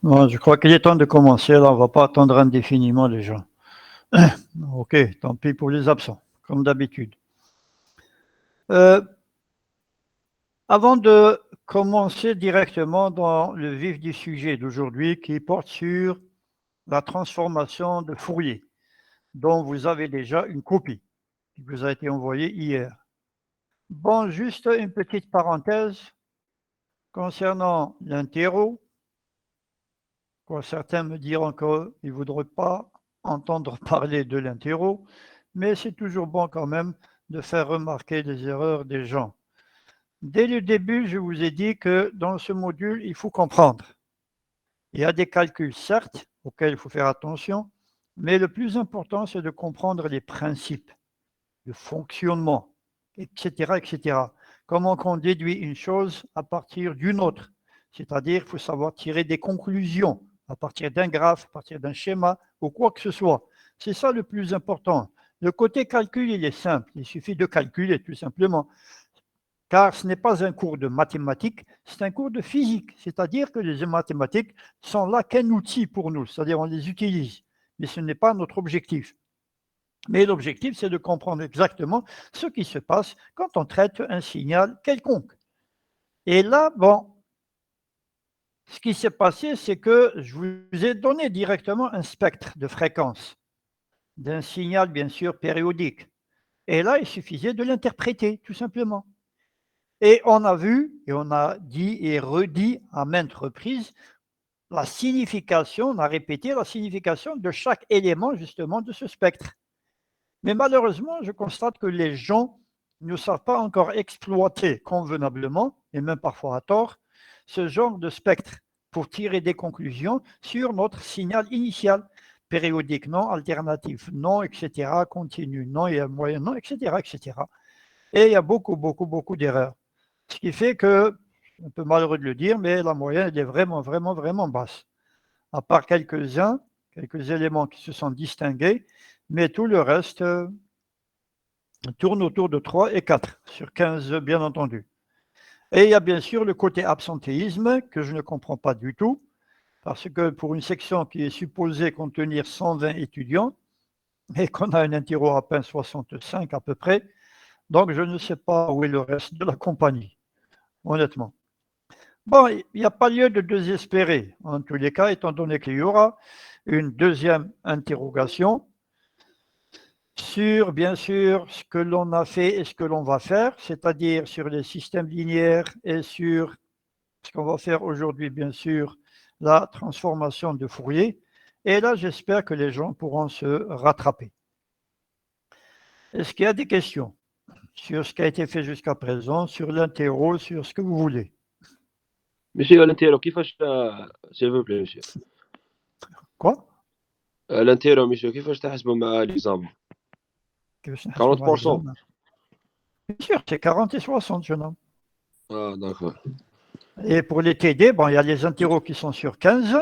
Bon, je crois qu'il est temps de commencer. Là, on ne va pas attendre indéfiniment les gens. Ok, tant pis pour les absents, comme d'habitude. Avant de commencer directement dans le vif du sujet d'aujourd'hui qui porte sur la transformation de Fourier, dont vous avez déjà une copie qui vous a été envoyée hier. Bon, juste une petite parenthèse concernant l'interro. Certains me diront qu'ils ne voudraient pas entendre parler de l'interro, mais c'est toujours bon quand même de faire remarquer les erreurs des gens. Dès le début, je vous ai dit que dans ce module, il faut comprendre. Il y a des calculs, certes, auxquels il faut faire attention, mais le plus important, c'est de comprendre les principes, le fonctionnement, etc., etc. Comment on déduit une chose à partir d'une autre. C'est-à-dire qu'il faut savoir tirer des conclusions à partir d'un graphe, à partir d'un schéma ou quoi que ce soit. C'est ça le plus important. Le côté calcul, il est simple. Il suffit de calculer tout simplement. Car ce n'est pas un cours de mathématiques, c'est un cours de physique. C'est-à-dire que les mathématiques sont là qu'un outil pour nous, c'est-à-dire on les utilise. Mais ce n'est pas notre objectif. Mais l'objectif, c'est de comprendre exactement ce qui se passe quand on traite un signal quelconque. Et là, bon, ce qui s'est passé, c'est que je vous ai donné directement un spectre de fréquence d'un signal, bien sûr, périodique. Et là, il suffisait de l'interpréter, tout simplement. Et on a vu, et on a dit et redit à maintes reprises, la signification, on a répété la signification de chaque élément, justement, de ce spectre. Mais malheureusement, je constate que les gens ne savent pas encore exploiter convenablement, et même parfois à tort, ce genre de spectre pour tirer des conclusions sur notre signal initial, périodique non, alternatif non, etc., continu non, et moyen non, etc., etc. Et il y a beaucoup, beaucoup, beaucoup d'erreurs. Ce qui fait que, un peu malheureux de le dire, mais la moyenne elle est vraiment, vraiment, vraiment basse. À part quelques-uns, quelques éléments qui se sont distingués, mais tout le reste tourne autour de 3 et 4 sur 15, bien entendu. Et il y a bien sûr le côté absentéisme que je ne comprends pas du tout, parce que pour une section qui est supposée contenir 120 étudiants, et qu'on a un interro à peine 65 à peu près, donc je ne sais pas où est le reste de la compagnie, honnêtement. Bon, il n'y a pas lieu de désespérer, en tous les cas, étant donné qu'il y aura une deuxième interrogation sur, bien sûr, ce que l'on a fait et ce que l'on va faire, c'est-à-dire sur les systèmes linéaires et sur ce qu'on va faire aujourd'hui, bien sûr, la transformation de Fourier. Et là, j'espère que les gens pourront se rattraper. Est-ce qu'il y a des questions sur ce qui a été fait jusqu'à présent, sur l'interro, sur ce que vous voulez? Monsieur, l'intero, s'il vous plaît, monsieur. Quoi? L'intero, monsieur, كيفاش تحسبوا مع l'examen? باش نحسبوا مع 40%. l'examen. Bien sûr, c'est 40 et 60, jeune homme. Ah, d'accord. Et pour les TD, bon, il y a les interros qui sont sur 15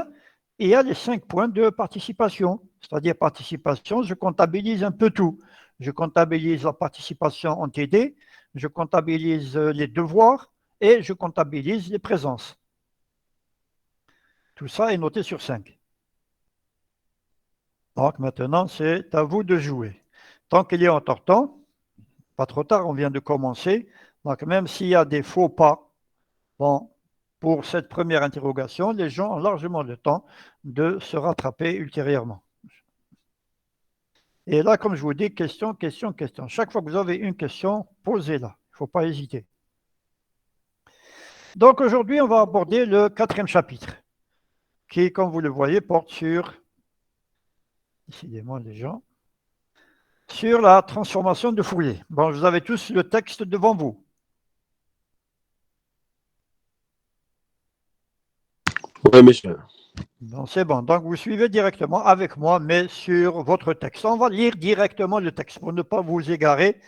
et il y a les 5 points de participation. C'est-à-dire participation, je comptabilise un peu tout. Je comptabilise la participation en TD, je comptabilise les devoirs et je comptabilise les présences. Tout ça est noté sur 5. Donc maintenant, c'est à vous de jouer. Tant qu'il est encore temps, pas trop tard, on vient de commencer. Donc même s'il y a des faux pas, bon, pour cette première interrogation, les gens ont largement le temps de se rattraper ultérieurement. Et là, comme je vous dis, question, question, question. Chaque fois que vous avez une question, posez-la. Il ne faut pas hésiter. Donc aujourd'hui, on va aborder le 4e chapitre, qui, comme vous le voyez, porte sur, décidément les gens, sur la transformation de Fourier. Bon, vous avez tous le texte devant vous. Oui, monsieur. Bon, c'est bon. Donc, vous suivez directement avec moi, mais sur votre texte. On va lire directement le texte pour ne pas vous égarer.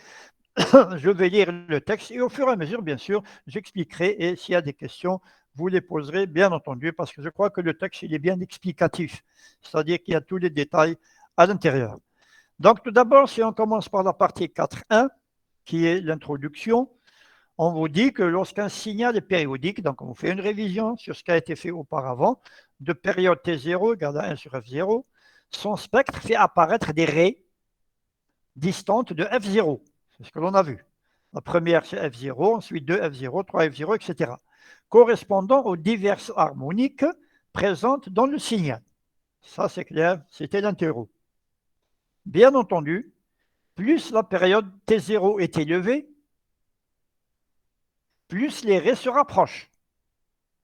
Je vais lire le texte et au fur et à mesure, bien sûr, j'expliquerai et s'il y a des questions, vous les poserez, bien entendu, parce que je crois que le texte, il est bien explicatif, c'est-à-dire qu'il y a tous les détails à l'intérieur. Donc, tout d'abord, si on commence par la partie 4.1, qui est l'introduction, on vous dit que lorsqu'un signal est périodique, donc on vous fait une révision sur ce qui a été fait auparavant, de période T0 égale à 1 sur F0, son spectre fait apparaître des raies distantes de F0. C'est ce que l'on a vu. La première, c'est F0, ensuite 2 F0, 3 F0, etc. Correspondant aux diverses harmoniques présentes dans le signal. Ça, c'est clair, c'était l'interro. Bien entendu, plus la période T0 est élevée, plus les raies se rapprochent.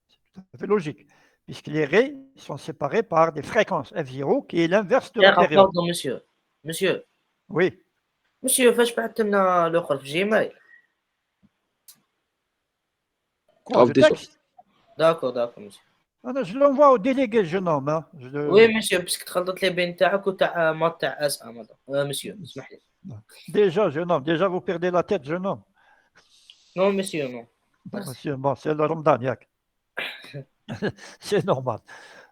C'est tout à fait logique, puisque les raies sont séparées par des fréquences F0, qui est l'inverse de la période. Pardon, monsieur. Monsieur. Oui. Monsieur, فاش بعثت لنا الاخر في جيميل. Quoi, le texte? D'accord, monsieur. Je l'envoie au délégué, jeune homme. Hein. Oui, monsieur, parce que تخلطت لي بين تاعك وتاع ما تاع اسامه. monsieur, اسمح لي. Déjà, jeune homme, déjà vous perdez la tête, jeune homme. Non, monsieur, non. Bon, monsieur, bon, c'est le Ramadan, c'est normal.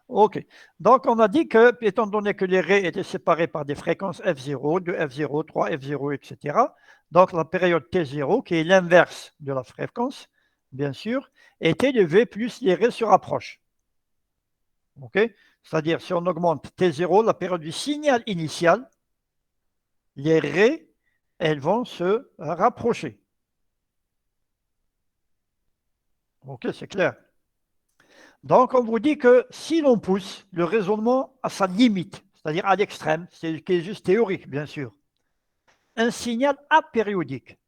OK. Donc, on a dit que, étant donné que les raies étaient séparées par des fréquences F0, 2 F0, 3 F0, etc., donc la période T0, qui est l'inverse de la fréquence, bien sûr, est élevée plus les raies se rapprochent. OK? C'est-à-dire, si on augmente T0, la période du signal initial, les raies, elles vont se rapprocher. OK, c'est clair. Donc, on vous dit que si l'on pousse le raisonnement à sa limite, c'est-à-dire à l'extrême, c'est qui est juste théorique, bien sûr, un signal apériodique,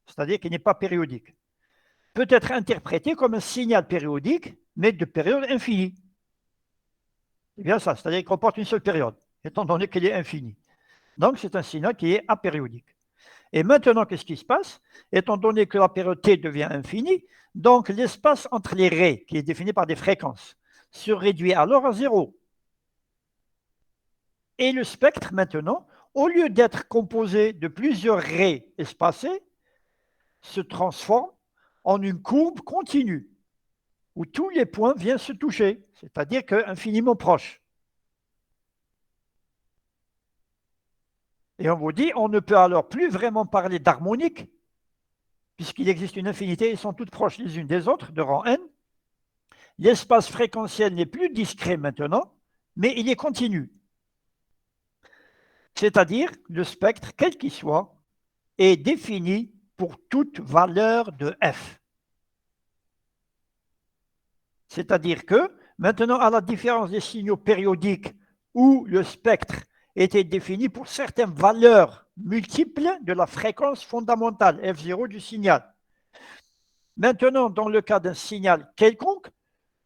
c'est-à-dire qui n'est pas périodique, peut être interprété comme un signal périodique, mais de période infinie. C'est bien ça, c'est-à-dire qu'il comporte une seule période, étant donné qu'elle est infinie. Donc, c'est un signal qui est apériodique. Et maintenant, qu'est-ce qui se passe? Étant donné que la période T devient infinie, donc l'espace entre les raies, qui est défini par des fréquences, se réduit alors à zéro. Et le spectre, maintenant, au lieu d'être composé de plusieurs raies espacées, se transforme en une courbe continue, où tous les points viennent se toucher, c'est-à-dire qu'infiniment proches. Et on vous dit, on ne peut alors plus vraiment parler d'harmonique, puisqu'il existe une infinité, elles sont toutes proches les unes des autres, de rang n. L'espace fréquentiel n'est plus discret maintenant, mais il est continu. C'est-à-dire, le spectre, quel qu'il soit, est défini pour toute valeur de f. C'est-à-dire que, maintenant, à la différence des signaux périodiques où le spectre était défini pour certaines valeurs multiples de la fréquence fondamentale, F0 du signal. Maintenant, dans le cas d'un signal quelconque,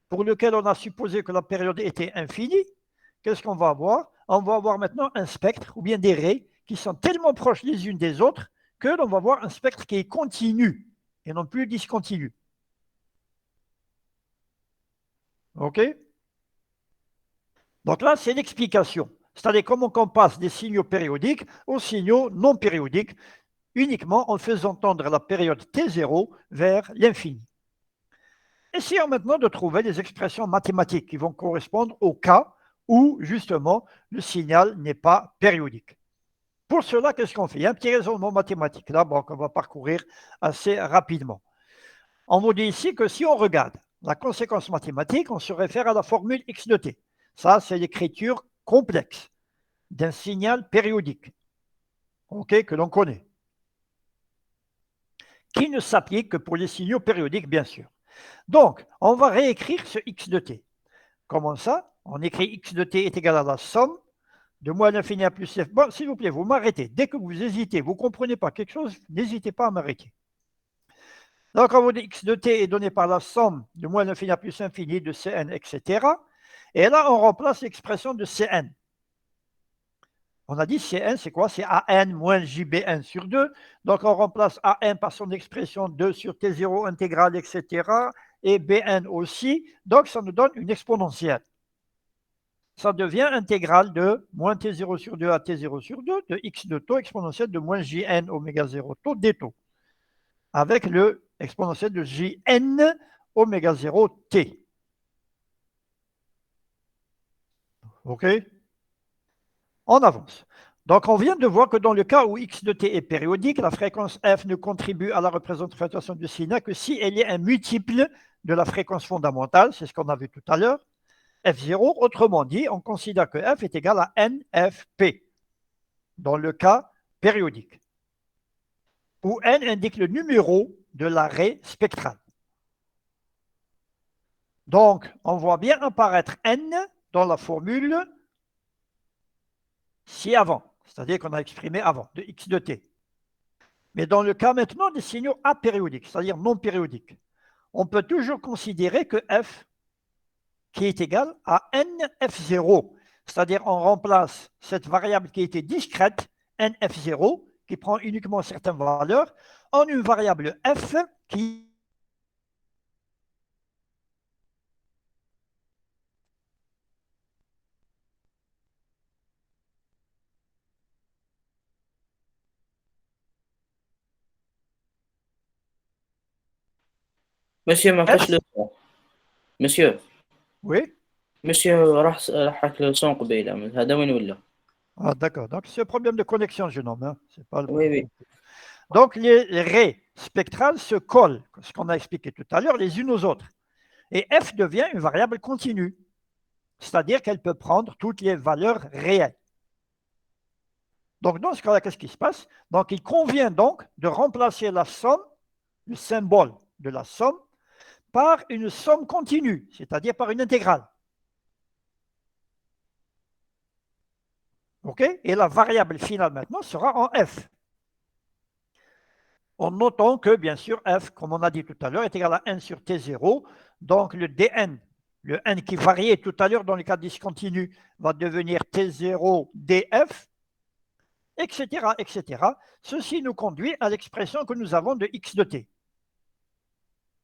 pour lequel on a supposé que la période était infinie, qu'est-ce qu'on va avoir? On va avoir maintenant un spectre, ou bien des raies, qui sont tellement proches les unes des autres que l'on va avoir un spectre qui est continu et non plus discontinu. OK? Donc là, c'est l'explication. C'est-à-dire comment on passe des signaux périodiques aux signaux non périodiques, uniquement en faisant tendre la période T0 vers l'infini. Essayons maintenant de trouver des expressions mathématiques qui vont correspondre au cas où, justement, le signal n'est pas périodique. Pour cela, qu'est-ce qu'on fait? Il y a un petit raisonnement mathématique là, bon, qu'on va parcourir assez rapidement. On vous dit ici que si on regarde la conséquence mathématique, on se réfère à la formule x de t. Ça, c'est l'écriture complexe d'un signal périodique, okay, que l'on connaît, qui ne s'applique que pour les signaux périodiques, bien sûr. Donc, on va réécrire ce x de t. Comment ça? On écrit x de t est égal à la somme de moins l'infini à plus f. Bon, s'il vous plaît, vous m'arrêtez. Dès que vous hésitez, vous ne comprenez pas quelque chose, n'hésitez pas à m'arrêter. Donc, on vous dit x de t est donné par la somme de moins l'infini à plus infini de Cn, etc. Et là, on remplace l'expression de Cn. On a dit Cn, c'est quoi? C'est An moins JBn sur 2. Donc, on remplace An par son expression 2 sur T0 intégrale, etc. Et Bn aussi. Donc, ça nous donne une exponentielle. Ça devient intégrale de moins T0 sur 2 à T0 sur 2 de x de taux exponentielle de moins Jn oméga 0 taux d taux. Avec le exponentiel de Jn oméga 0 t. OK? On avance. Donc, on vient de voir que dans le cas où x de t est périodique, la fréquence f ne contribue à la représentation du signal que si elle est un multiple de la fréquence fondamentale, c'est ce qu'on a vu tout à l'heure, f0. Autrement dit, on considère que f est égal à nfp dans le cas périodique, où n indique le numéro de l'arrêt spectral. Donc, on voit bien apparaître n dans la formule ci-avant, c'est-à-dire qu'on a exprimé avant, de x de t. Mais dans le cas maintenant des signaux apériodiques, c'est-à-dire non périodiques, on peut toujours considérer que f qui est égal à nf0, c'est-à-dire on remplace cette variable qui était discrète, nf0, qui prend uniquement certaines valeurs, en une variable f qui Monsieur, ما f. كاش le Monsieur, Oui. Monsieur راح le son قبيلة هذا وين ولا؟ Ah, d'accord. Donc, c'est un problème de connexion, jeune homme. Hein. C'est pas le Oui, problème. oui. Donc, les raies spectrales se collent, ce qu'on a expliqué tout à l'heure, les unes aux autres. Et f devient une variable continue, c'est-à-dire qu'elle peut prendre toutes les valeurs réelles. Donc, dans ce cas-là, qu'est-ce qui se passe? Donc, il convient donc de remplacer la somme, le symbole de la somme, par une somme continue, c'est-à-dire par une intégrale. OK? Et la variable finale maintenant sera en f. En notant que, bien sûr, f, comme on a dit tout à l'heure, est égal à 1 sur t0. Donc, le dn, le n qui variait tout à l'heure dans le cas discontinu, va devenir t0 df, etc., etc. Ceci nous conduit à l'expression que nous avons de x de t.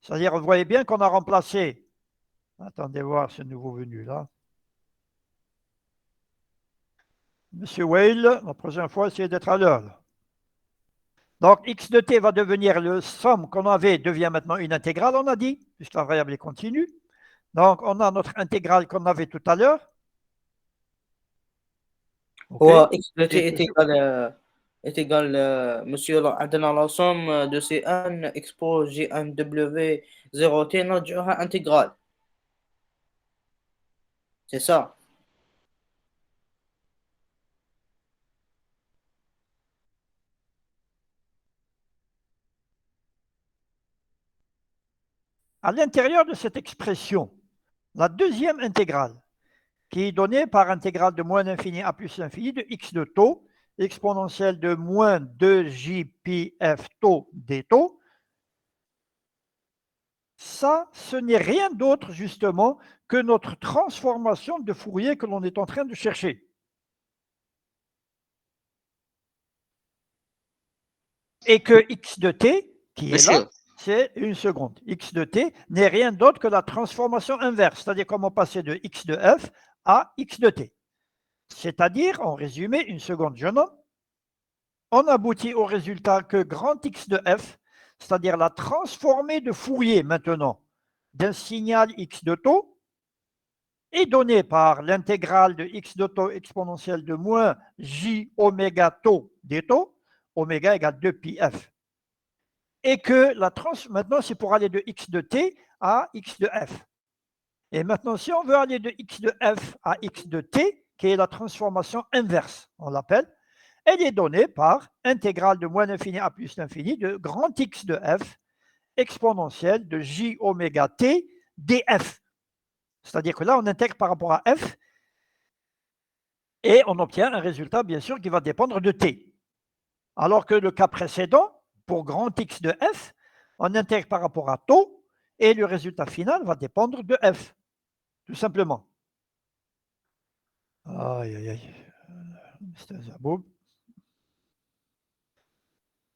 C'est-à-dire, vous voyez bien qu'on a remplacé, attendez voir ce nouveau venu là. Monsieur Weil, la prochaine fois, essayez d'être à l'heure. Donc, x de t va devenir le somme qu'on avait, devient maintenant une intégrale, on a dit, puisque la variable est continue. Donc, on a notre intégrale qu'on avait tout à l'heure. هو x de t est égal monsieur عندنا la somme de ces n expose gn w 0t نرجعوها intégrale. C'est ça. À l'intérieur de cette expression, la deuxième intégrale, qui est donnée par intégrale de moins l'infini à plus l'infini de x de taux, exponentielle de moins 2jpf taux d taux, ça, ce n'est rien d'autre justement que notre transformation de Fourier que l'on est en train de chercher. Et que x de t, qui est là, c'est une seconde. X de t n'est rien d'autre que la transformation inverse, c'est-à-dire comment passer de x de f à x de t. C'est-à-dire, en résumé, une seconde, jeune homme, on aboutit au résultat que grand X de f, c'est-à-dire la transformée de Fourier maintenant d'un signal x de taux, est donnée par l'intégrale de x de taux exponentielle de moins j oméga taux des taux, oméga égale 2 pi f. Et que maintenant, c'est pour aller de x de t à x de f. Et maintenant, si on veut aller de x de f à x de t, qui est la transformation inverse, on l'appelle, elle est donnée par intégrale de moins l'infini à plus l'infini de grand X de f exponentielle de j oméga t df. C'est-à-dire que là, on intègre par rapport à f et on obtient un résultat, bien sûr, qui va dépendre de t. Alors que le cas précédent, pour grand X de f, on intègre par rapport à taux et le résultat final va dépendre de f, tout simplement. Aïe, aïe, aïe.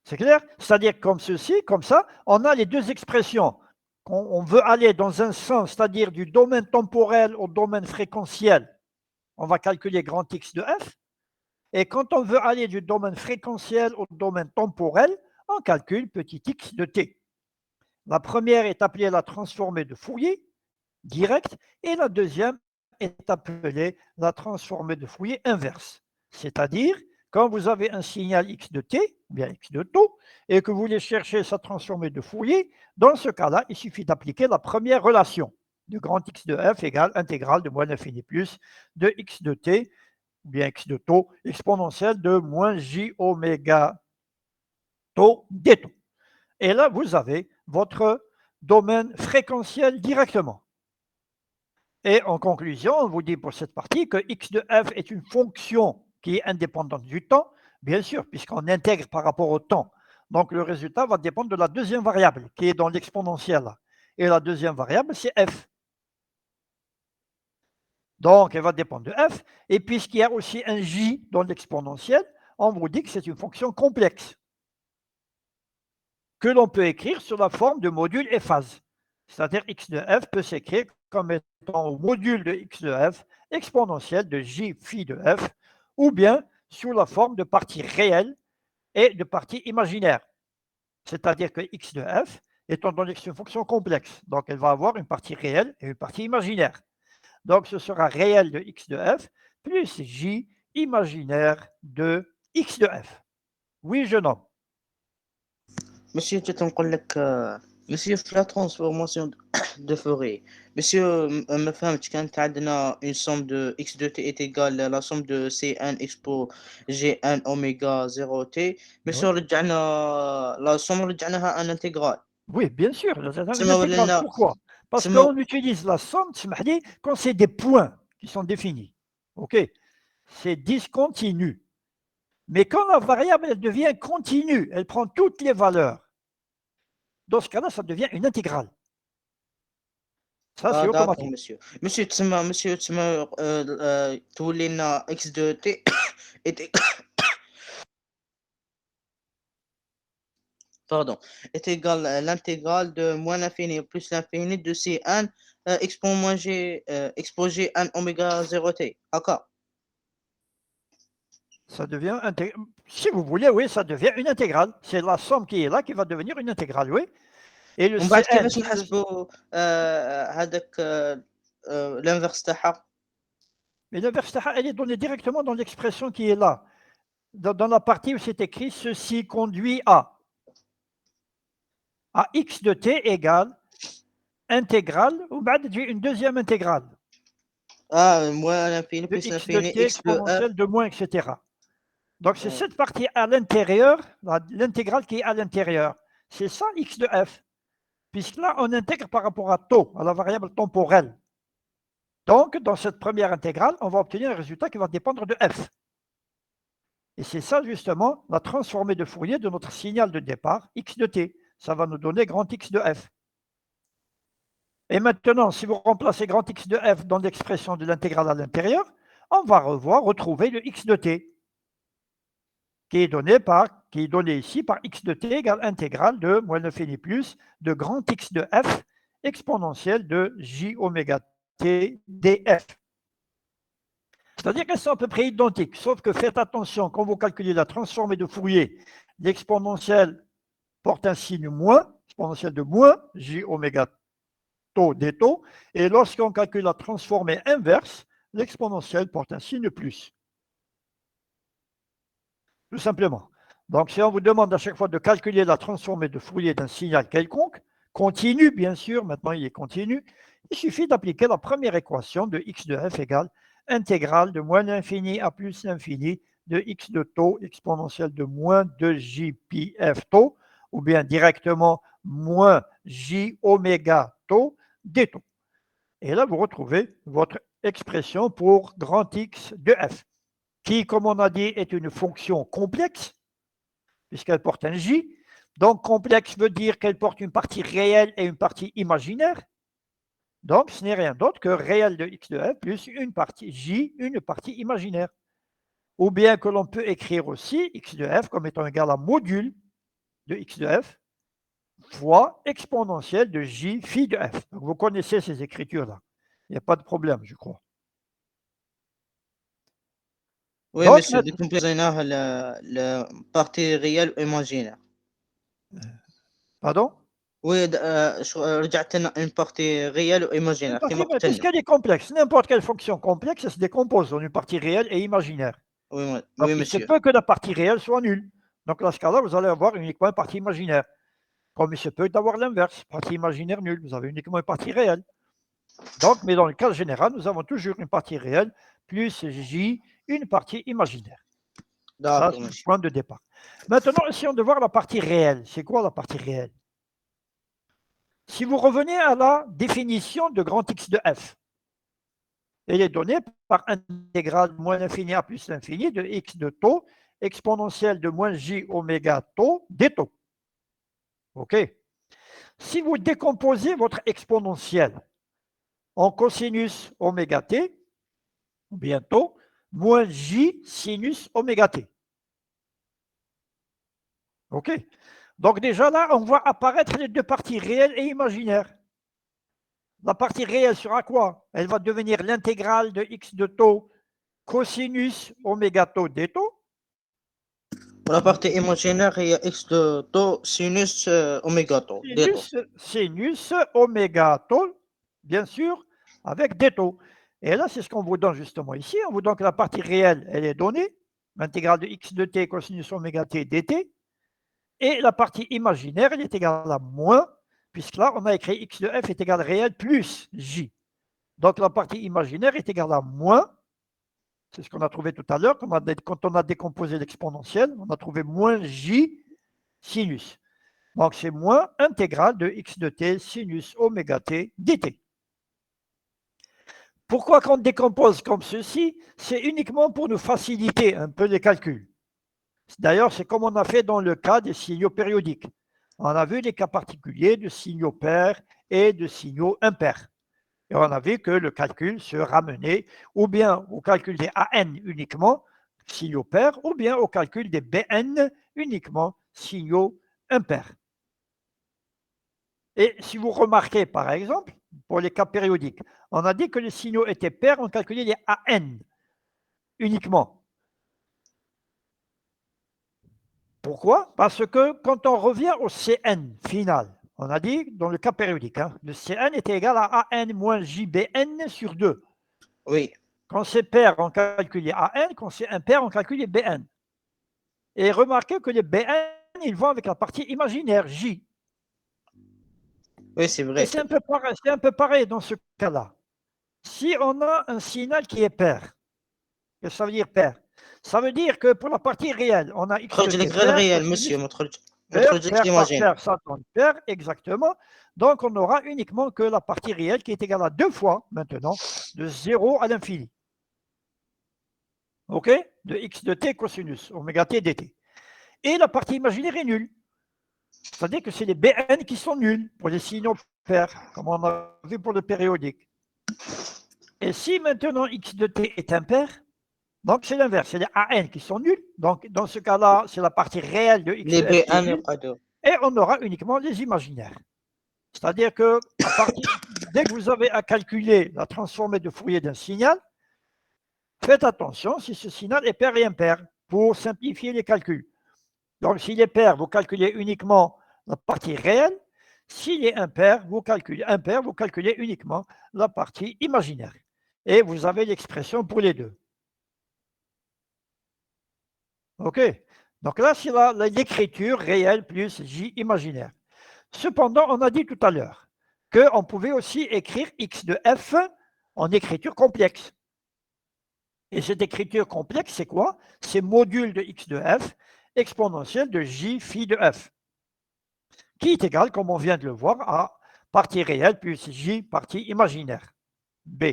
C'est clair? C'est-à-dire comme ceci, comme ça, on a les deux expressions. On veut aller dans un sens, c'est-à-dire du domaine temporel au domaine fréquentiel, on va calculer grand X de f. Et quand on veut aller du domaine fréquentiel au domaine temporel, on calcule petit x de t. La première est appelée la transformée de Fourier directe et la deuxième est appelée la transformée de Fourier inverse. C'est-à-dire quand vous avez un signal x de t, ou bien x de taux, et que vous voulez chercher sa transformée de Fourier, dans ce cas-là, il suffit d'appliquer la première relation de grand X de f égale intégrale de moins l'infini plus de x de t, ou bien x de taux, exponentielle de moins j oméga taux des taux. Et là, vous avez votre domaine fréquentiel directement. Et en conclusion, on vous dit pour cette partie que x de f est une fonction qui est indépendante du temps, bien sûr, puisqu'on intègre par rapport au temps. Donc le résultat va dépendre de la deuxième variable qui est dans l'exponentielle. Et la deuxième variable, c'est f. Donc elle va dépendre de f. Et puisqu'il y a aussi un j dans l'exponentielle, on vous dit que c'est une fonction complexe que l'on peut écrire sous la forme de module et phase. C'est-à-dire x de f peut s'écrire comme étant au module de x de f exponentielle de j phi de f, ou bien sous la forme de partie réelle et de partie imaginaire. C'est-à-dire que x de f, étant donné que c'est une fonction complexe, donc elle va avoir une partie réelle et une partie imaginaire. Donc ce sera réel de x de f plus j imaginaire de x de f. Oui, jeune homme. Monsieur, تنقول لك monsieur في la transformation de Fourier. Monsieur, ما فهمتش كانت عندنا une somme de x de t est égale à la somme de c1 expo g1 oméga 0t. Monsieur, Oui. رجعنا la somme رجعناها un intégral. Oui, bien sûr, une تسمى intégrale. ولينا Pourquoi? Parce تسمى qu'on utilise la somme, quand c'est des points qui sont définis. OK? C'est discontinu. Mais quand la variable elle devient continue, elle prend toutes les valeurs. Dans ce cas-là, ça devient une intégrale. Ça, c'est d'accord automatique. monsieur. Monsieur تسمى تولينا x de t est pardon, est égal à l'intégrale de moins l'infini plus l'infini de C1 expo G1 oméga 0t. D'accord. Ça devient si vous voulez, oui, ça devient une intégrale. C'est la somme qui est là qui va devenir une intégrale, oui. Et le ومن بعد CN, كيفاش نحسبوا هذاك l'inverse تاعها؟ mais l'inverse, elle est donnée directement dans l'expression qui est là. Dans la partie où c'est écrit ceci conduit à x de t égale intégrale, ou une deuxième intégrale moins l'infini de plus x de l'infini t x de f. exponentielle de moins, etc. Donc c'est cette partie à l'intérieur, l'intégrale qui est à l'intérieur. C'est ça x de f. Puisque là, on intègre par rapport à taux, à la variable temporelle. Donc, dans cette première intégrale, on va obtenir un résultat qui va dépendre de f. Et c'est ça, justement, la transformée de Fourier de notre signal de départ, x de t. Ça va nous donner grand X de f. Et maintenant, si vous remplacez grand X de f dans l'expression de l'intégrale à l'intérieur, on va retrouver le x de t, qui est donné ici par x de t égale intégrale de moins l'infini plus de grand X de f exponentielle de j oméga t df. C'est-à-dire qu'elles sont à peu près identiques, sauf que faites attention, quand vous calculez la transformée de Fourier, l'exponentielle porte un signe moins, exponentielle de moins j oméga taux des taux, et lorsqu'on calcule la transformée inverse, l'exponentielle porte un signe plus. Tout simplement. Donc, si on vous demande à chaque fois de calculer la transformée de Fourier d'un signal quelconque, continu, bien sûr, maintenant il est continu, il suffit d'appliquer la première équation de x de f égale intégrale de moins l'infini à plus l'infini de x de taux exponentielle de moins 2j pi f taux, ou bien directement moins j oméga taux des taux. Et là, vous retrouvez votre expression pour grand X de f, qui, comme on a dit, est une fonction complexe, puisqu'elle porte un j. Donc, complexe veut dire qu'elle porte une partie réelle et une partie imaginaire. Donc, ce n'est rien d'autre que réel de x de f plus une partie j, une partie imaginaire. Ou bien que l'on peut écrire aussi x de f comme étant égal à module de x de f fois exponentielle de j phi de f. Donc, vous connaissez ces écritures-là. Il n'y a pas de problème, je crois. Oui, Donc, monsieur, décomposيناها la partie réelle imaginaire. pardon? Oui, رجعت لنا une partie réelle imaginaire كما قلت Puisqu'elle est complexe, n'importe quelle fonction complexe, elle se décompose en une partie réelle et imaginaire. Donc, oui, il se monsieur. peut que la partie réelle soit nulle. Donc, dans ce cas-là, vous allez avoir uniquement une partie imaginaire. Comme il se peut d'avoir l'inverse, partie imaginaire nulle, vous avez uniquement une partie réelle. Donc, mais dans le cas général, nous avons toujours une partie réelle plus J, une partie imaginaire. Ça, D'accord, c'est le monsieur. point de départ. Maintenant, essayons de voir la partie réelle. C'est quoi la partie réelle? Si vous revenez à la définition de grand X de f, elle est donnée par intégrale moins l'infini à plus l'infini de x de taux exponentielle de moins j oméga taux des taux. OK? Si vous décomposez votre exponentielle en cosinus oméga t, ou bien taux, moins j sinus oméga t. OK? Donc déjà là, on voit apparaître les deux parties réelles et imaginaires. La partie réelle sera quoi? Elle va devenir l'intégrale de x de taux cosinus oméga taux des taux. Pour la partie imaginaire, il y a x de taux sinus oméga taux, des taux. Sinus oméga taux, bien sûr, avec des taux. Et là, c'est ce qu'on vous donne justement ici. On vous donne que la partie réelle, elle est donnée, l'intégrale de x de t cosinus oméga t dt. Et la partie imaginaire, elle est égale à moins, puisque là, on a écrit x de f est égal à réel plus j. Donc, la partie imaginaire est égale à moins, c'est ce qu'on a trouvé tout à l'heure, quand on a décomposé l'exponentielle, on a trouvé moins j sinus. Donc, c'est moins intégrale de x de t sinus oméga t dt. Pourquoi qu'on décompose comme ceci? C'est uniquement pour nous faciliter un peu les calculs. D'ailleurs, c'est comme on a fait dans le cas des signaux périodiques. On a vu les cas particuliers de signaux pairs et de signaux impairs. Et on a vu que le calcul se ramenait ou bien au calcul des AN uniquement, signaux pairs, ou bien au calcul des BN uniquement, signaux impairs. Et si vous remarquez, par exemple, pour les cas périodiques, on a dit que les signaux étaient pairs, on calculait les AN uniquement. Pourquoi? Parce que quand on revient au CN final, on a dit dans le cas périodique, le CN était égal à AN moins JBN sur 2. Oui, Quand c'est pair, on calcule les AN, quand c'est impair, on calcule les BN. Et remarquez que les BN, ils vont avec la partie imaginaire, J. oui, c'est Et vrai. c'est un peu pareil dans ce cas-là. Si on a un signal qui est pair, qu'est-ce que ça veut dire pair? Ça veut dire que pour la partie réelle, on a x de مخرج t لك غير pair, ريال cosinus مسيو ما تخرج pair, لك pair par imagine. pair, ça donne pair, exactement. Donc, on n'aura uniquement que la partie réelle qui est égale à 2 fois, maintenant, de 0 à l'infini. OK? De x de t cosinus, oméga t dt. Et la partie imaginaire est nulle. C'est-à-dire que c'est les Bn qui sont nuls pour les signaux pairs, comme on a vu pour le périodique. Et si maintenant x de t est impair, donc c'est l'inverse, c'est les AN qui sont nuls. Donc dans ce cas-là, c'est la partie réelle de x لي de بي f qui est ان nulle. يقعدوا. Et on aura uniquement les imaginaires. C'est-à-dire que dès que vous avez à calculer la transformée de Fourier d'un signal, faites attention si ce signal est pair et impair pour simplifier les calculs. Donc s'il est pair, vous calculez uniquement la partie réelle. S'il est impair, vous calculez uniquement la partie imaginaire. Et vous avez l'expression pour les deux. OK? Donc là, c'est l'écriture réelle plus J imaginaire. Cependant, on a dit tout à l'heure qu'on pouvait aussi écrire x de f en écriture complexe. Et cette écriture complexe, c'est quoi? C'est module de x de f exponentielle de j phi de f, qui est égal, comme on vient de le voir, à partie réelle plus j partie imaginaire, b.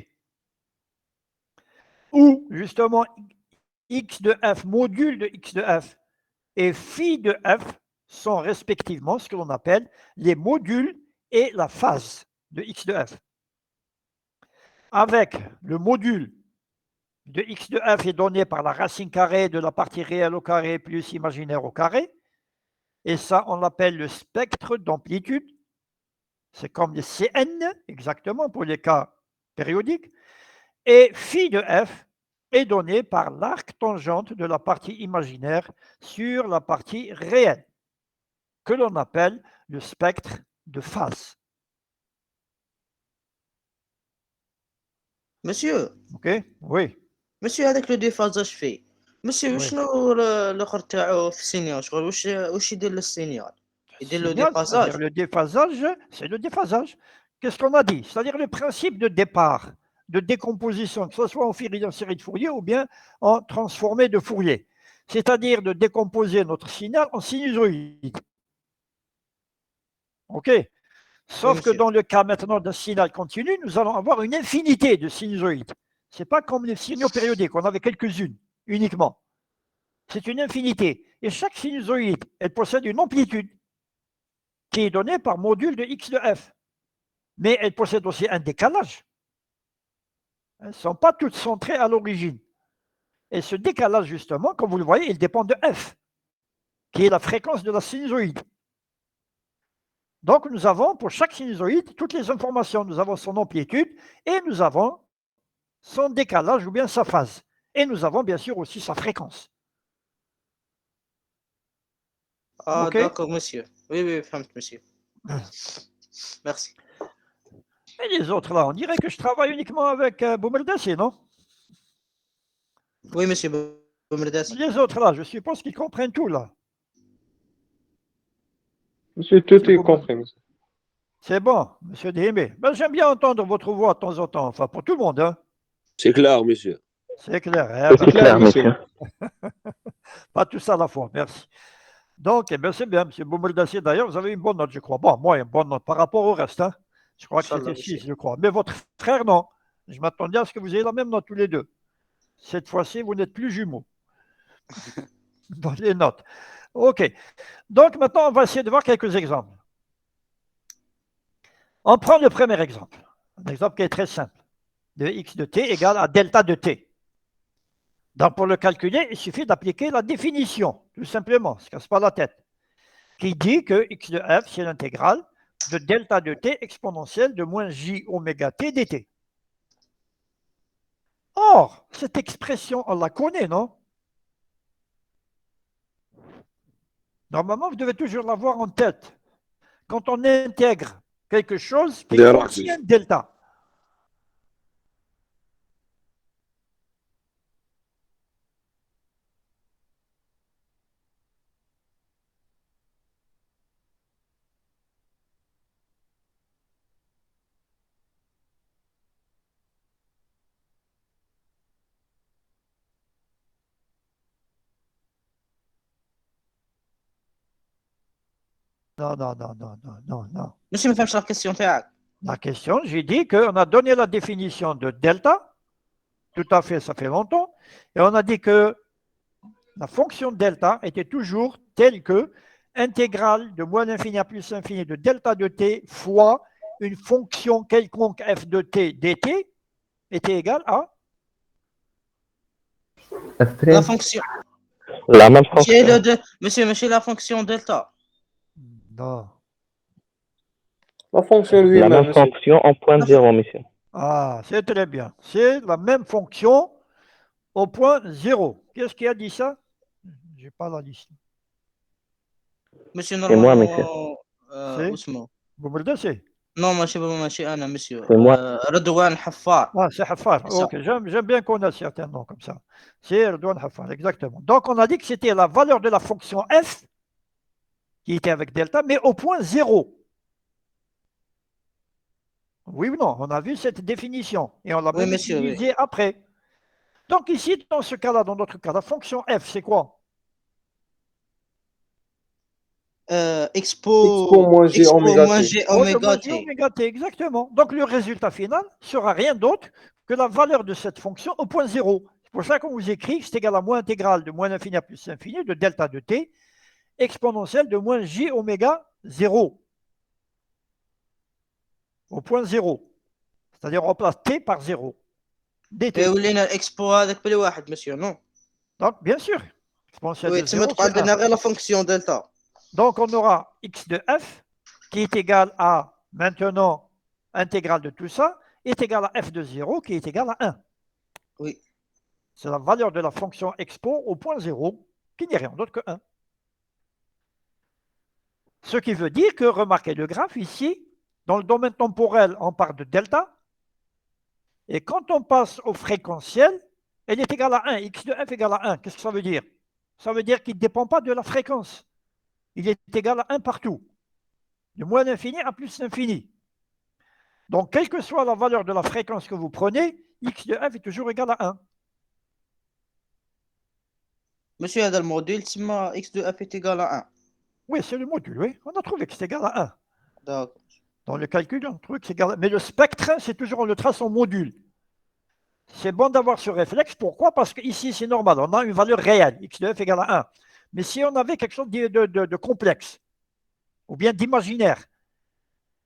Où, justement, x de f, module de x de f et phi de f sont respectivement ce que l'on appelle les modules et la phase de x de f. Avec le module de x de f est donné par la racine carrée de la partie réelle au carré plus imaginaire au carré. Et ça, on l'appelle le spectre d'amplitude. C'est comme les Cn, exactement, pour les cas périodiques. Et phi de f est donné par l'arc tangente de la partie imaginaire sur la partie réelle, que l'on appelle le spectre de phase. Monsieur, OK? Oui. monsieur هذاك لو ديفازاج فيه مسيو Oui. شنو الاخر تاعو في السينيال شغل واش يدير للسينيال يدير له Signal, c'est-à-dire ديباساج le déphasage, c'est le déphasage. Qu'est-ce qu'on a dit? C'est-à-dire le principe de départ, de décomposition, que ce soit en série de Fourier ou bien en transformé de Fourier. C'est-à-dire de décomposer notre signal en sinusoïde. OK? وي Sauf que مسيو dans le cas maintenant d'un signal continu, nous allons avoir une infinité de sinusoïdes. Ce n'est pas comme les signaux périodiques, on avait quelques-unes uniquement. C'est une infinité. Et chaque sinusoïde, elle possède une amplitude qui est donnée par module de x de f. Mais elle possède aussi un décalage. Elles ne sont pas toutes centrées à l'origine. Et ce décalage, justement, comme vous le voyez, il dépend de f, qui est la fréquence de la sinusoïde. Donc, nous avons pour chaque sinusoïde toutes les informations. Nous avons son amplitude et nous avons son décalage ou bien sa phase. Et nous avons bien sûr aussi sa fréquence. OK? داكور مسيو وي فهمت مسيو ميرسي Et les autres là, on dirait que je travaille uniquement avec Boumerdassi, non? وي مسيو بومرداسي Les autres là, je suppose qu'ils comprennent tout là. Monsieur, tout C'est est bon. compris, monsieur. C'est bon, monsieur Démé. Ben, j'aime bien entendre votre voix de temps en temps, enfin pour tout le monde. Hein. C'est clair, monsieur. C'est clair. Eh ben, C'est clair, monsieur. pas tout ça à la fois, merci. Donc, eh ben, c'est bien, monsieur Boumerdassi. D'ailleurs, vous avez une bonne note, je crois. Bon, moi, une bonne note par rapport au reste. Hein. Je crois que Inch'Allah, c'était 6, monsieur. je crois. Mais votre frère, non. Je m'attendais à ce que vous ayez la même note tous les deux. Cette fois-ci, vous n'êtes plus jumeaux dans les notes. OK. Donc, maintenant, on va essayer de voir quelques exemples. On prend le premier exemple. Un exemple qui est très simple. De x de t égale à delta de t. Donc, pour le calculer, il suffit d'appliquer la définition, tout simplement, ça ne se casse pas la tête, qui dit que x de f, c'est l'intégrale de delta de t exponentielle de moins j oméga t dt. Or, cette expression, on la connaît, non? Normalement, vous devez toujours l'avoir en tête. Quand on intègre quelque chose qui Des contient delta. Non. مسيو ما فهمتش لا كيسيون تاعك La question, j'ai dit qu'on a donné la définition de delta, tout à fait, ça fait longtemps, et on a dit que la fonction delta était toujours telle que intégrale de moins l'infini à plus l'infini de delta de t fois une fonction quelconque f de t dt était égale à لا فونكسيون La même ماشي fonction. مسيو ماشي لا فونكسيون دلتا Non. La fonction La lui-même, même monsieur. fonction en point zéro, monsieur. Ah, c'est très bien. C'est la même fonction au point 0. Qu'est-ce qui a dit ça? Je n'ai pas la liste. مسيو C'est moi, monsieur. نورمالمون اسمه Vous me le dites? نو ماشي انا مسيو C'est moi. رضوان حفار Ah, c'est Hafar. C'est ça. Ok, j'aime bien qu'on a certains noms comme ça. C'est Erdogan Hafar, exactement. Donc, on a dit que c'était la valeur de la fonction f qui était avec delta, mais au point 0. Oui ou non? On a vu cette définition et on l'a Oui, même monsieur, utilisée après. Donc, ici, dans ce cas-là, dans notre cas, la fonction f, c'est quoi? expo moins G oméga T. G Oh, le oméga moins T. oméga t, exactement. Donc, le résultat final sera rien d'autre que la valeur de cette fonction au point 0. C'est pour ça qu'on vous écrit que c'est égal à moins intégrale de moins l'infini à plus l'infini de delta de t exponentielle de moins j oméga 0 au point 0. C'est-à-dire on remplace t par 0. dt. ولينا الاكسبو هذاك بلي واحد مسيو نو Donc, bien sûr, exponentielle وي de تسمى 0, تقعد c'est لنا 1. غير لا فونكسيون دلتا Donc, on aura x de f qui est égal à, maintenant, intégrale de tout ça, est égal à f de 0 qui est égal à 1. Oui. C'est la valeur de la fonction expo au point 0 qui n'est rien d'autre que 1. Ce qui veut dire que, remarquez le graphe ici, dans le domaine temporel, on part de delta, et quand on passe au fréquentiel, elle est égale à 1, x de f égale à 1. Qu'est-ce que ça veut dire? Ça veut dire qu'il ne dépend pas de la fréquence. Il est égal à 1 partout, de moins l'infini à plus l'infini. Donc, quelle que soit la valeur de la fréquence que vous prenez, x de f est toujours égal à 1. Monsieur, هذا الموديل تسمى x de f est égal à 1. Oui, c'est le module, oui. On a trouvé que c'est égal à 1. D'accord. Dans le calcul, on trouve que c'est égal à 1. Mais le spectre, c'est toujours, on le trace en module. C'est bon d'avoir ce réflexe. Pourquoi? Parce qu'ici, c'est normal. On a une valeur réelle, x de f égale à 1. Mais si on avait quelque chose de complexe, ou bien d'imaginaire,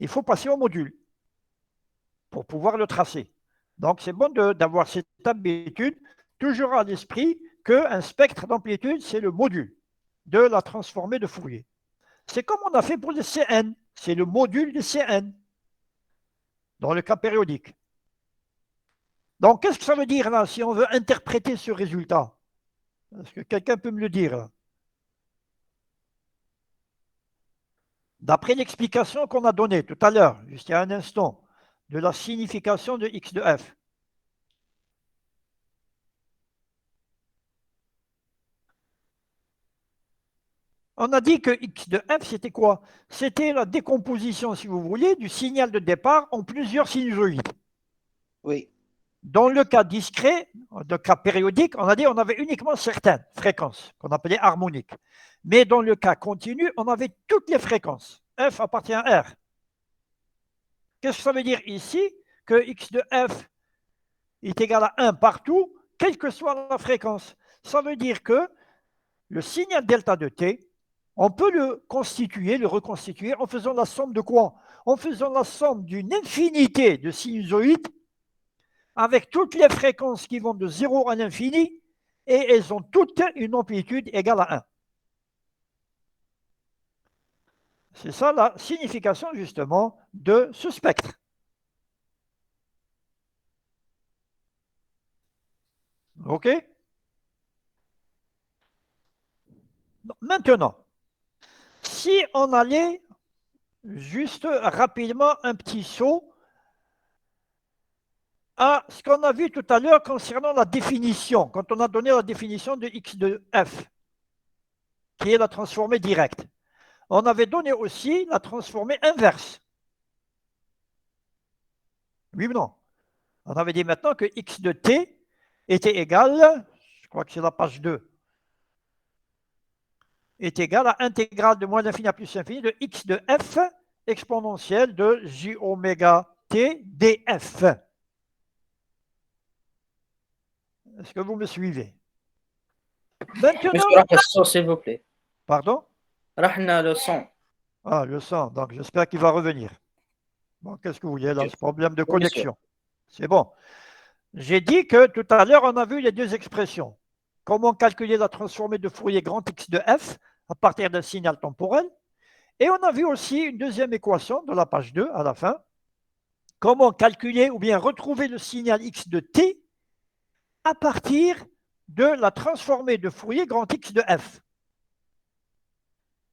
il faut passer au module pour pouvoir le tracer. Donc, c'est bon d'avoir cette habitude, toujours à l'esprit, qu'un spectre d'amplitude, c'est le module de la transformée de Fourier. C'est comme on a fait pour le Cn, c'est le module de Cn, dans le cas périodique. Donc, qu'est-ce que ça veut dire là, si on veut interpréter ce résultat? Est-ce que quelqu'un peut me le dire là? D'après l'explication qu'on a donnée tout à l'heure, juste il y a un instant, de la signification de x de f. On a dit que x de f, c'était quoi? C'était la décomposition, si vous voulez, du signal de départ en plusieurs sinusoïdes. Oui. Dans le cas discret, le cas périodique, on a dit qu'on avait uniquement certaines fréquences, qu'on appelait harmoniques. Mais dans le cas continu, on avait toutes les fréquences. F appartient à R. Qu'est-ce que ça veut dire ici? Que x de f est égal à 1 partout, quelle que soit la fréquence. Ça veut dire que le signal delta de t, on peut le constituer, le reconstituer en faisant la somme de quoi? En faisant la somme d'une infinité de sinusoïdes avec toutes les fréquences qui vont de 0 à l'infini, et elles ont toutes une amplitude égale à 1. C'est ça la signification justement de ce spectre. OK? Maintenant, si on allait juste rapidement un petit saut à ce qu'on a vu tout à l'heure concernant la définition, quand on a donné la définition de x de f, qui est la transformée directe. On avait donné aussi la transformée inverse. Oui ou non? On avait dit maintenant que x de t était égal, je crois que c'est la page 2, est égal à intégrale de moins l'infini à plus l'infini de x de f exponentielle de j oméga t df. Est-ce que vous me suivez? Maintenant, Monsieur, راح الصوت s'il vous plaît. pardon? رحنا le son. Ah, le sang, donc j'espère qu'il va revenir. Bon, qu'est-ce que vous voulez là? Ce problème de Oui, monsieur. connexion. C'est bon. J'ai dit que tout à l'heure, on a vu les deux expressions. Comment calculer la transformée de Fourier grand X de f à partir d'un signal temporel. Et on a vu aussi une deuxième équation de la page 2 à la fin. Comment calculer ou bien retrouver le signal X de t à partir de la transformée de Fourier grand X de f.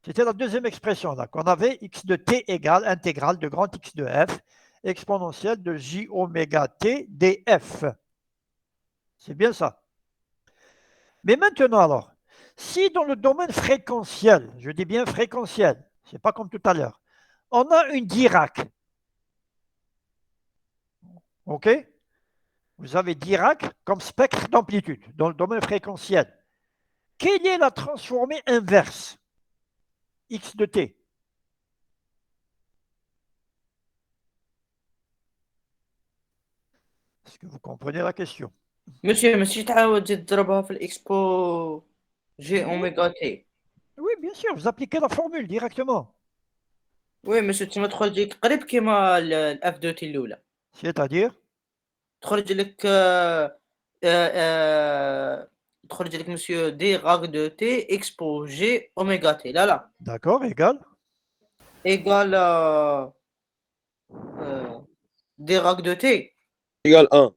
C'était la deuxième expression là, qu'on avait X de t égale intégrale de grand X de f exponentielle de j oméga t df. C'est bien ça. Mais maintenant alors, si dans le domaine fréquentiel, je dis bien fréquentiel, c'est pas comme tout à l'heure, on a une Dirac. OK? Vous avez Dirac comme spectre d'amplitude dans le domaine fréquentiel. Quelle est la transformée inverse? X de t. Est-ce que vous comprenez la question? Monsieur ماشي تعاود تضربها في الإكسبو جي أوميغا تي. Oui, bien sûr, vous appliquez la formule directement. وي monsieur تما تخرج لك قريب كيما الاف دو تي الأولى. C'est-à-dire? تخرج لك تخرج لك monsieur دي غاك دو تي إكسبو جي أوميغا تي. لا D'accord, égal. égal دي غاك دو تي. Égal 1.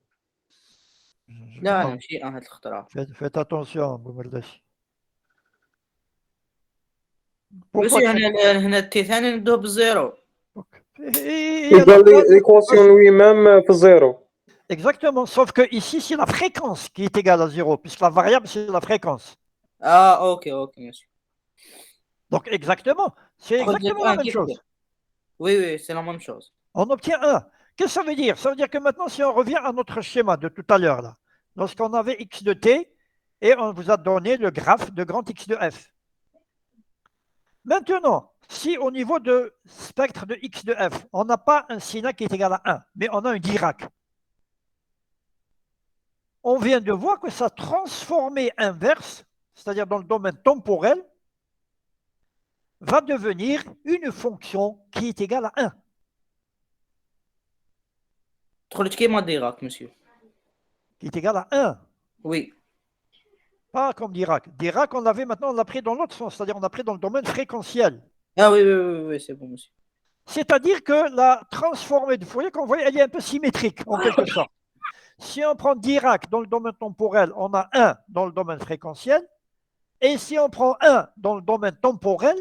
لا ماشي هاد الخطرة. Faites attention, Boumerdachi. monsieur هنا التي ثاني نبداو بالزيرو. يبقى l'équation lui-même في zéro. Exactement, sauf que ici, c'est la fréquence qui est égale à 0, puisque la variable, c'est la fréquence. Ah, ok, ok, monsieur. Donc, exactement, c'est exactement la même chose. Oui, oui, c'est la même chose. On obtient 1. Qu'est-ce que ça veut dire? Ça veut dire que maintenant, si on revient à notre schéma de tout à l'heure, là, lorsqu'on avait x de t, et on vous a donné le graphe de grand X de f. Maintenant, si au niveau de spectre de X de f, on n'a pas un SINA qui est égal à 1, mais on a un Dirac, on vient de voir que sa transformée inverse, c'est-à-dire dans le domaine temporel, va devenir une fonction qui est égale à 1. تخرج كيما ديراك monsieur. Qui est égale à 1. Oui. Pas comme Dirac. Dirac, on l'avait maintenant, on l'a pris dans l'autre sens, c'est-à-dire on l'a pris dans le domaine fréquentiel. Ah oui, oui, oui, oui, c'est bon, monsieur. C'est-à-dire que la transformée de Fourier qu'on voit, elle est un peu symétrique, en quelque sorte. Si on prend Dirac dans le domaine temporel, on a 1 dans le domaine fréquentiel. Et si on prend 1 dans le domaine temporel,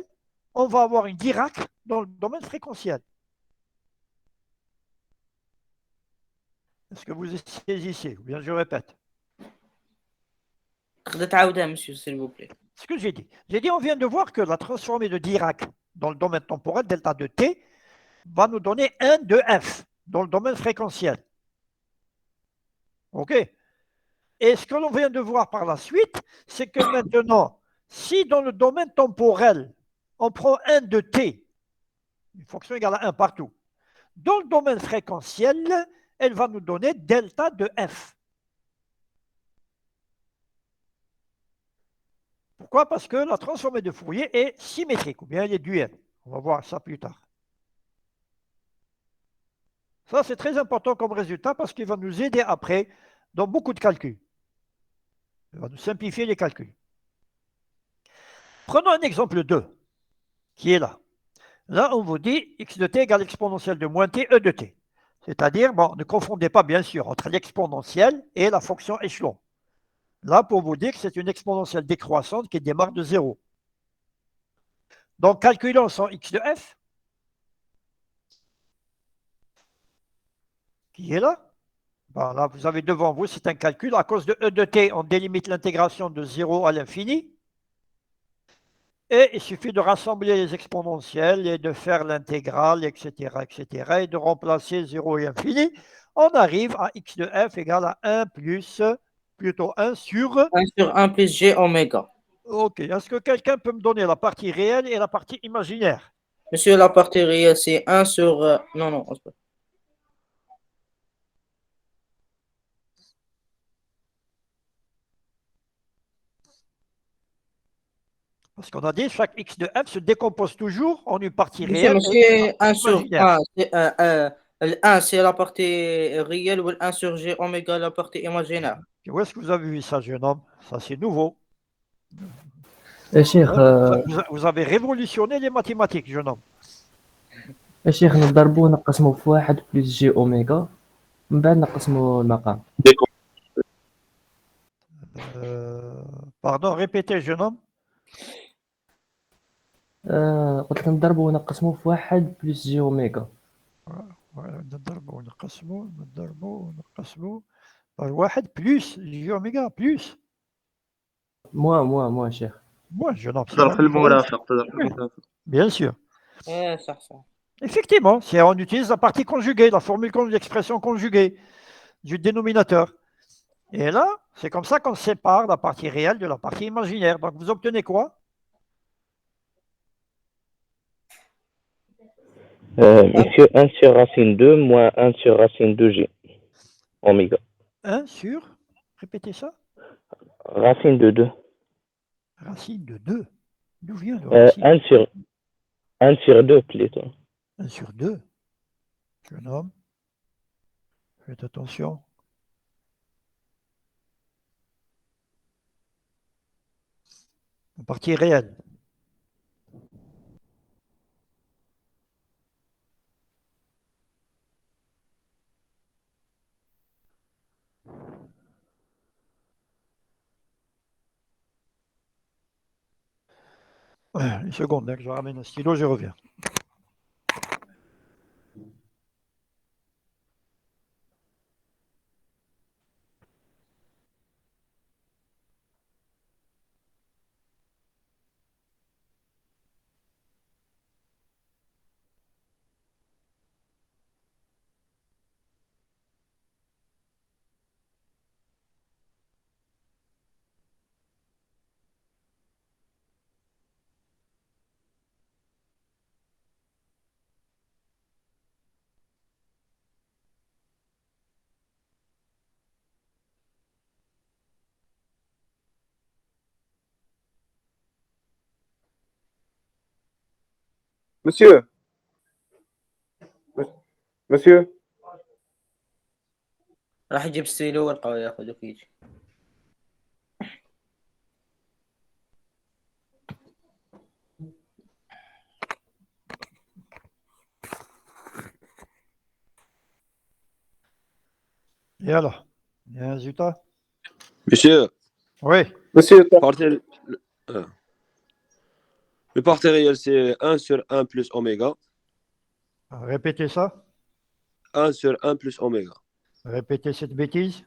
on va avoir une Dirac dans le domaine fréquentiel. Est-ce que vous saisissez? Ou bien je répète. monsieur, s'il vous plaît. Ce que j'ai dit. J'ai dit, on vient de voir que la transformée de Dirac dans le domaine temporel, delta de t, va nous donner 1 de f dans le domaine fréquentiel. OK? Et ce que l'on vient de voir par la suite, c'est que maintenant, si dans le domaine temporel, on prend 1 de t, une fonction égale à 1 partout, dans le domaine fréquentiel, elle va nous donner delta de f. Pourquoi? Parce que la transformée de Fourier est symétrique, ou bien elle est duelle. On va voir ça plus tard. Ça, c'est très important comme résultat parce qu'il va nous aider après dans beaucoup de calculs. Il va nous simplifier les calculs. Prenons un exemple 2, qui est là. Là, on vous dit x de t égale exponentielle de moins t, e de t. C'est-à-dire, bon, ne confondez pas bien sûr entre l'exponentielle et la fonction échelon. Là, pour vous dire que c'est une exponentielle décroissante qui démarre de 0. Donc, calculons son x de f, qui est là. Bon, là, vous avez devant vous, c'est un calcul. À cause de e de t, on délimite l'intégration de 0 à l'infini. Et il suffit de rassembler les exponentielles et de faire l'intégrale, etc., etc., et de remplacer 0 et infini. On arrive à x de f égale à 1 plus, plutôt 1 sur... 1 sur 1 plus g oméga. OK. Est-ce que quelqu'un peut me donner la partie réelle et la partie imaginaire? Monsieur, la partie réelle, c'est 1 sur... non, non, c'est pas. Parce qu'on a dit chaque x de f se décompose toujours en une partie Monsieur, réelle et une monsieur, 1 partie sur imaginaire. 1, le 1, c'est la partie réelle, ou le 1 sur g oméga, la partie imaginaire. Où est-ce que vous avez vu ça, jeune homme? Ça, c'est nouveau. الشيخ Vous avez révolutionné les mathématiques, jeune homme. الشيخ نضربو نقسمو في واحد بلس جي اوميغا من بعد نقسمو المقام. Pardon, répétez, jeune homme. قلت لك نضربو نقسمو في واحد بلس جي اوميغا. نضربو نقسمو واحد plus j oméga plus. moi شيخ. Moi, jeune homme. تضرب في المرافق. Bien sûr. صح صح. Effectivement, si on utilise la partie conjuguée, la formule de l'expression conjuguée du dénominateur. Et là, c'est comme ça qu'on sépare la partie réelle de la partie imaginaire. Donc, vous obtenez quoi? Monsieur, 1 sur racine 2 moins 1 sur racine 2g. Oméga. 1 sur, répétez ça. Racine de 2. Racine de 2. D'où vient le racine? 1 sur 2 plutôt. 1 sur 2. Jeune homme, faites attention. La partie réelle. Une seconde, hein, que je ramène un stylo, je reviens. Monsieur, monsieur, راح يجيب ستيلو ورقة وياخذ ويجي. Et alors, il y a un résultat? Monsieur, Oui, monsieur, partie- euh, le partie réel, c'est 1 sur 1 plus oméga. répétez ça. 1 sur 1 plus oméga. Répétez cette bêtise.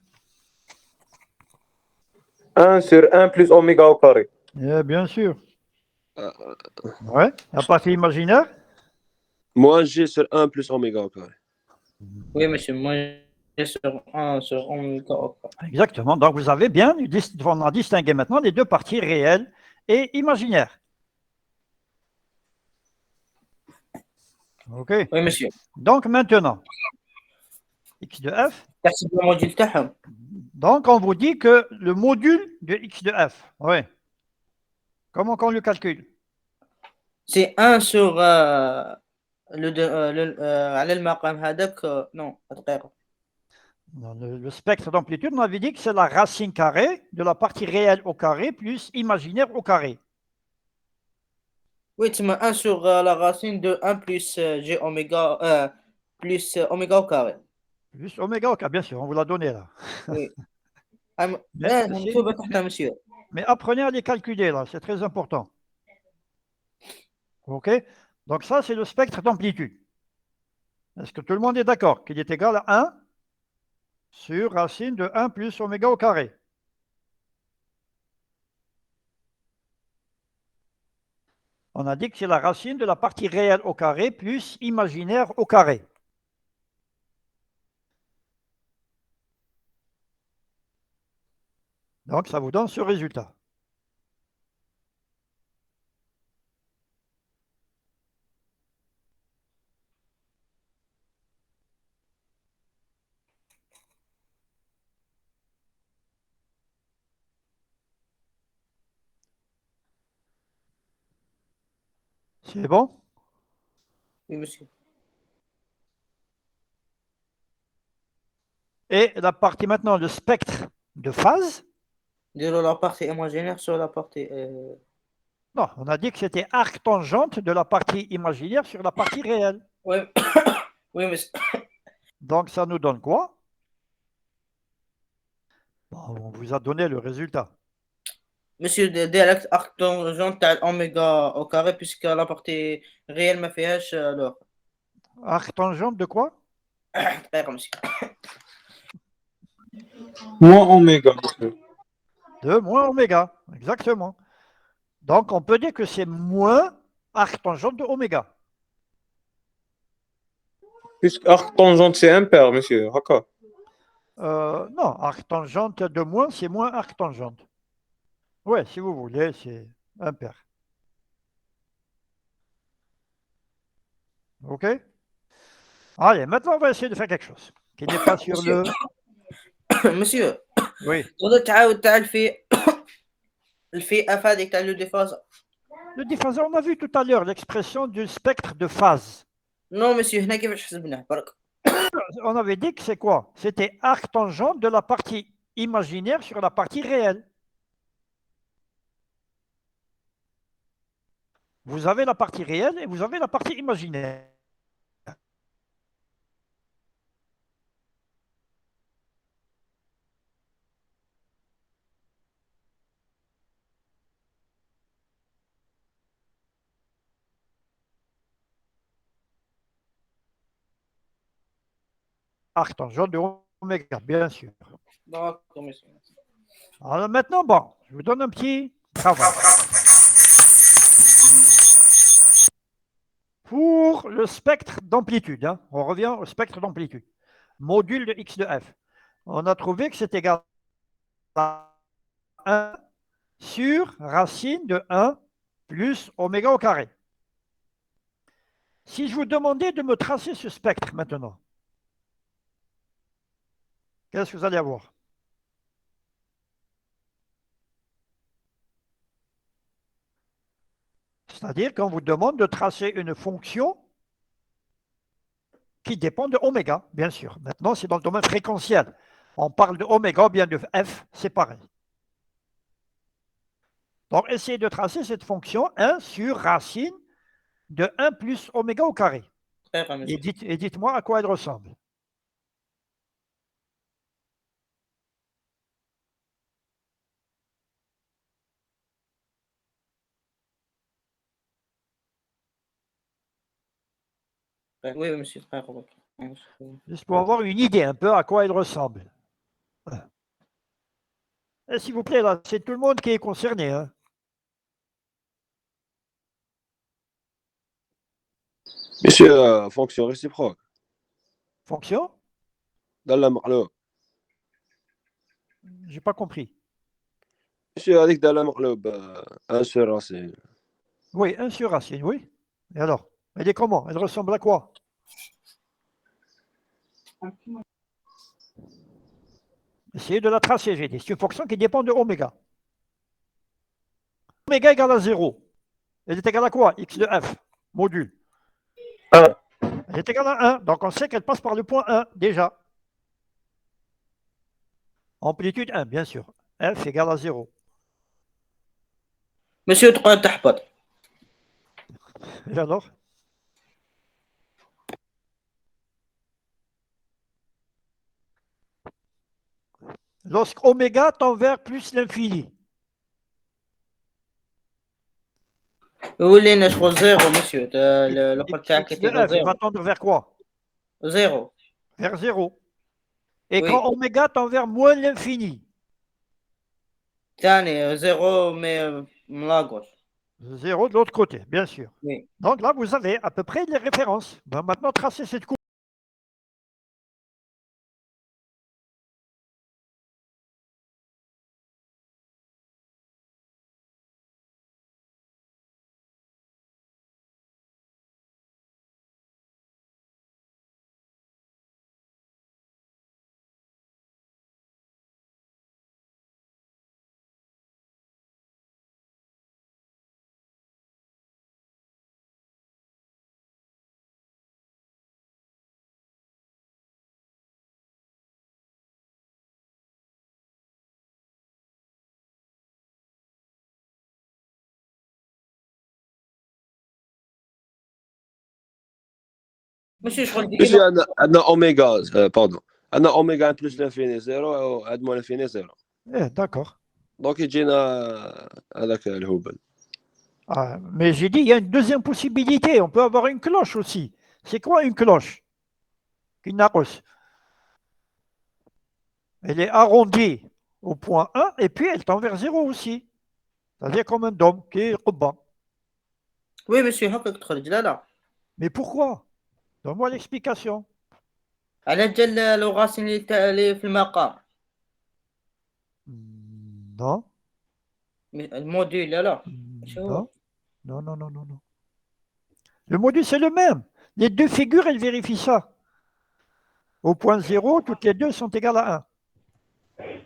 1 sur 1 plus oméga au carré. Bien sûr. Euh, Ouais. La partie imaginaire? Moins G sur 1 plus oméga au carré. Oui, monsieur, moi, j'ai sur 1 sur oméga au carré. Exactement. Donc, vous avez bien, on a distingué maintenant les deux parties réelles et imaginaires. OK. Oui, monsieur. Donc, maintenant, x de f. تحسب الموديل تاعهم. Donc, on vous dit que le module de x de f, oui. Comment qu'on le calcule? C'est 1 sur على المقام هذاك non دقيقة. Dans le spectre d'amplitude, on avait dit que c'est la racine carrée de la partie réelle au carré plus imaginaire au carré. Oui, tu m'as 1 sur la racine de 1 plus g oméga plus oméga au carré. Plus oméga au carré, bien sûr, on vous l'a donné là. Oui. Mais, مكتوبة تحتها monsieur. mais apprenez à les calculer là, c'est très important. OK? Donc ça, c'est le spectre d'amplitude. Est-ce que tout le monde est d'accord qu'il est égal à 1 sur racine de 1 plus oméga au carré? On a dit que c'est la racine de la partie réelle au carré plus imaginaire au carré. Donc, ça vous donne ce résultat. C'est bon? Oui, monsieur. Et la partie maintenant, le spectre de phase. De la partie imaginaire sur la partie. Non, on a dit que c'était arc-tangente de la partie imaginaire sur la partie réelle. Oui, oui, monsieur. Donc, ça nous donne quoi? Bon, on vous a donné le résultat. Monsieur direct arc tangent تاع oméga au carré puisque la partie réelle ما فيهاش alors. Arc-tangente de quoi? دقيقة monsieur. Moins oméga, monsieur. De moins oméga, exactement. Donc, on peut dire que c'est moins arc-tangente de oméga. Puisque arc tangente, c'est impair, monsieur. Haka. Non, arc-tangente de moins, c'est moins arc-tangente. Ouais, si vous voulez, c'est impair. OK? Allez, maintenant, on va essayer de faire quelque chose qui n'est pas sur le... monsieur Oui. تقدر تعاود تاع الفي اف هذيك تاع لو ديفاز. Le déphaseur, on a vu tout à l'heure l'expression du spectre de phase. نو مسيو هنا كيفاش حسبناه برك. On avait dit que c'est quoi? C'était arc-tangente de la partie imaginaire sur la partie réelle. Vous avez la partie réelle et vous avez la partie imaginaire. Arc-tangente de oméga, bien sûr. d'accord monsieur. Alors maintenant, bon, je vous donne un petit travail. Pour le spectre d'amplitude, hein, on revient au spectre d'amplitude, module de x de f, on a trouvé que c'est égal à 1 sur racine de 1 plus oméga au carré. Si je vous demandais de me tracer ce spectre maintenant, qu'est-ce que vous allez avoir? C'est-à-dire qu'on vous demande de tracer une fonction qui dépend de oméga, bien sûr. Maintenant, c'est dans le domaine fréquentiel. On parle de oméga, bien de f, c'est pareil. Donc, essayez de tracer cette fonction 1 sur racine de 1 plus oméga au carré. Et dites-moi à quoi elle ressemble. Oui, monsieur. Juste pour avoir une idée un peu à quoi elle ressemble. Et s'il vous plaît, là, c'est tout le monde qui est concerné. Hein. Monsieur, fonction réciproque. Fonction? دالة مقلوب. J'ai pas compris. Monsieur, هذيك دالة مقلوب 1 sur racine. Oui, 1 sur racine, oui. Et alors? Elle est comment? Elle ressemble à quoi? Essayez de la tracer, j'ai dit. C'est une fonction qui dépend de oméga. Oméga égale à 0. Elle est égale à quoi? X de f, module. 1. Elle est égale à 1. Donc on sait qu'elle passe par le point 1, déjà. Amplitude 1, bien sûr. F égale à 0. Monsieur, تقعد تحبط. Et alors? Lorsque oméga tend vers plus l'infini. يولي شغل زيرو مسيو الأخر تاعك X de f, il va tendre vers quoi? زيرو. Vers 0. Et Oui. quand oméga tend vers moins l'infini? ثاني زيرو من لا gauche. 0 de l'autre côté, bien sûr. Oui. Donc là, vous avez à peu près les références. Ben, maintenant, tracez cette courbe. ماشي شغل Monsieur, ديما. عندنا اوميغا باردون. عندنا اوميغا 1 بلس لانفيني 0 وعند موان لانفيني 0. Eh, d'accord. دونك يجينا هذاك الهبل. Ah, mais j'ai dit, il y a une deuxième possibilité. On peut avoir une cloche aussi. C'est quoi une cloche? Une naros. Elle est arrondie au point 1 et puis elle tend vers 0 aussi. C'est-à-dire comme un dôme qui est Qubba. وي مسيو هكاك تخرج. لا Mais pourquoi? Donne-moi l'explication. على جال لو غاسين اللي في المقام Non. الموديل. لا Non. Non, non, non, non, non. Le module, c'est le même. Les deux figures, elles vérifient ça. Au point 0, toutes les deux sont égales à 1.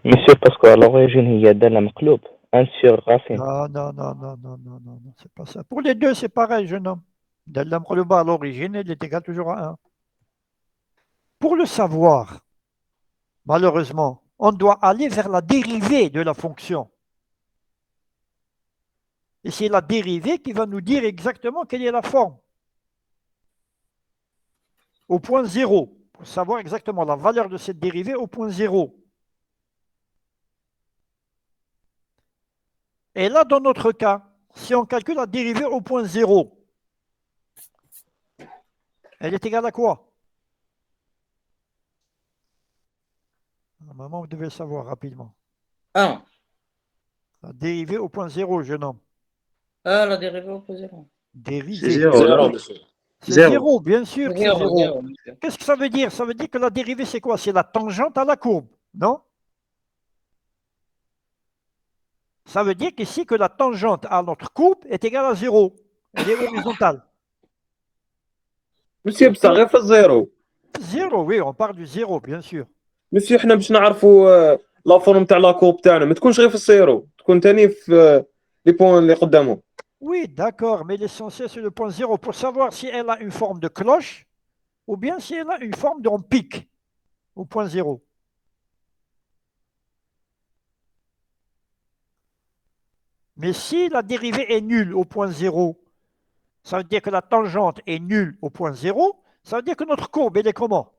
Monsieur, parce qu'à l'origine, il y a دالة مقلوب 1 sur racine. Non, non, non, non, non, non, non, non, c'est pas ça. Pour les deux, c'est pareil, jeune homme. Dalla maqlouba à l'origine, elle est égale toujours à 1. Pour le savoir, malheureusement, on doit aller vers la dérivée de la fonction. Et c'est la dérivée qui va nous dire exactement quelle est la forme. Au point 0, pour savoir exactement la valeur de cette dérivée au point 0. Et là, dans notre cas, si on calcule la dérivée au point 0, elle est égale à quoi? Normalement, vous devez le savoir rapidement. 1. La dérivée au point 0, jeune homme. لا dérivée au point 0. Dérivée. C'est 0. C'est Zéro. 0, bien sûr. C'est 0. 0. Qu'est-ce que ça veut dire? Ça veut dire que la dérivée, c'est quoi? C'est la tangente à la courbe, non? Ça veut dire qu'ici, que la tangente à notre courbe est égale à 0. Elle est horizontale. مسيو بصح غير في الزيرو. 0, oui, on parle du 0, bien sûr. مسيو حنا باش نعرفوا لا فورم تاع لا كوب تاعنا ما تكونش غير في الزيرو، تكون ثاني في لي بوين اللي قدامهم. Oui, d'accord, mais l'essentiel, c'est le point zéro pour savoir si elle a une forme de cloche ou bien si elle a une forme d'un pic au point zéro. Mais si la dérivée est nulle au point zéro, ça veut dire que la tangente est nulle au point zéro, ça veut dire que notre courbe, elle est comment?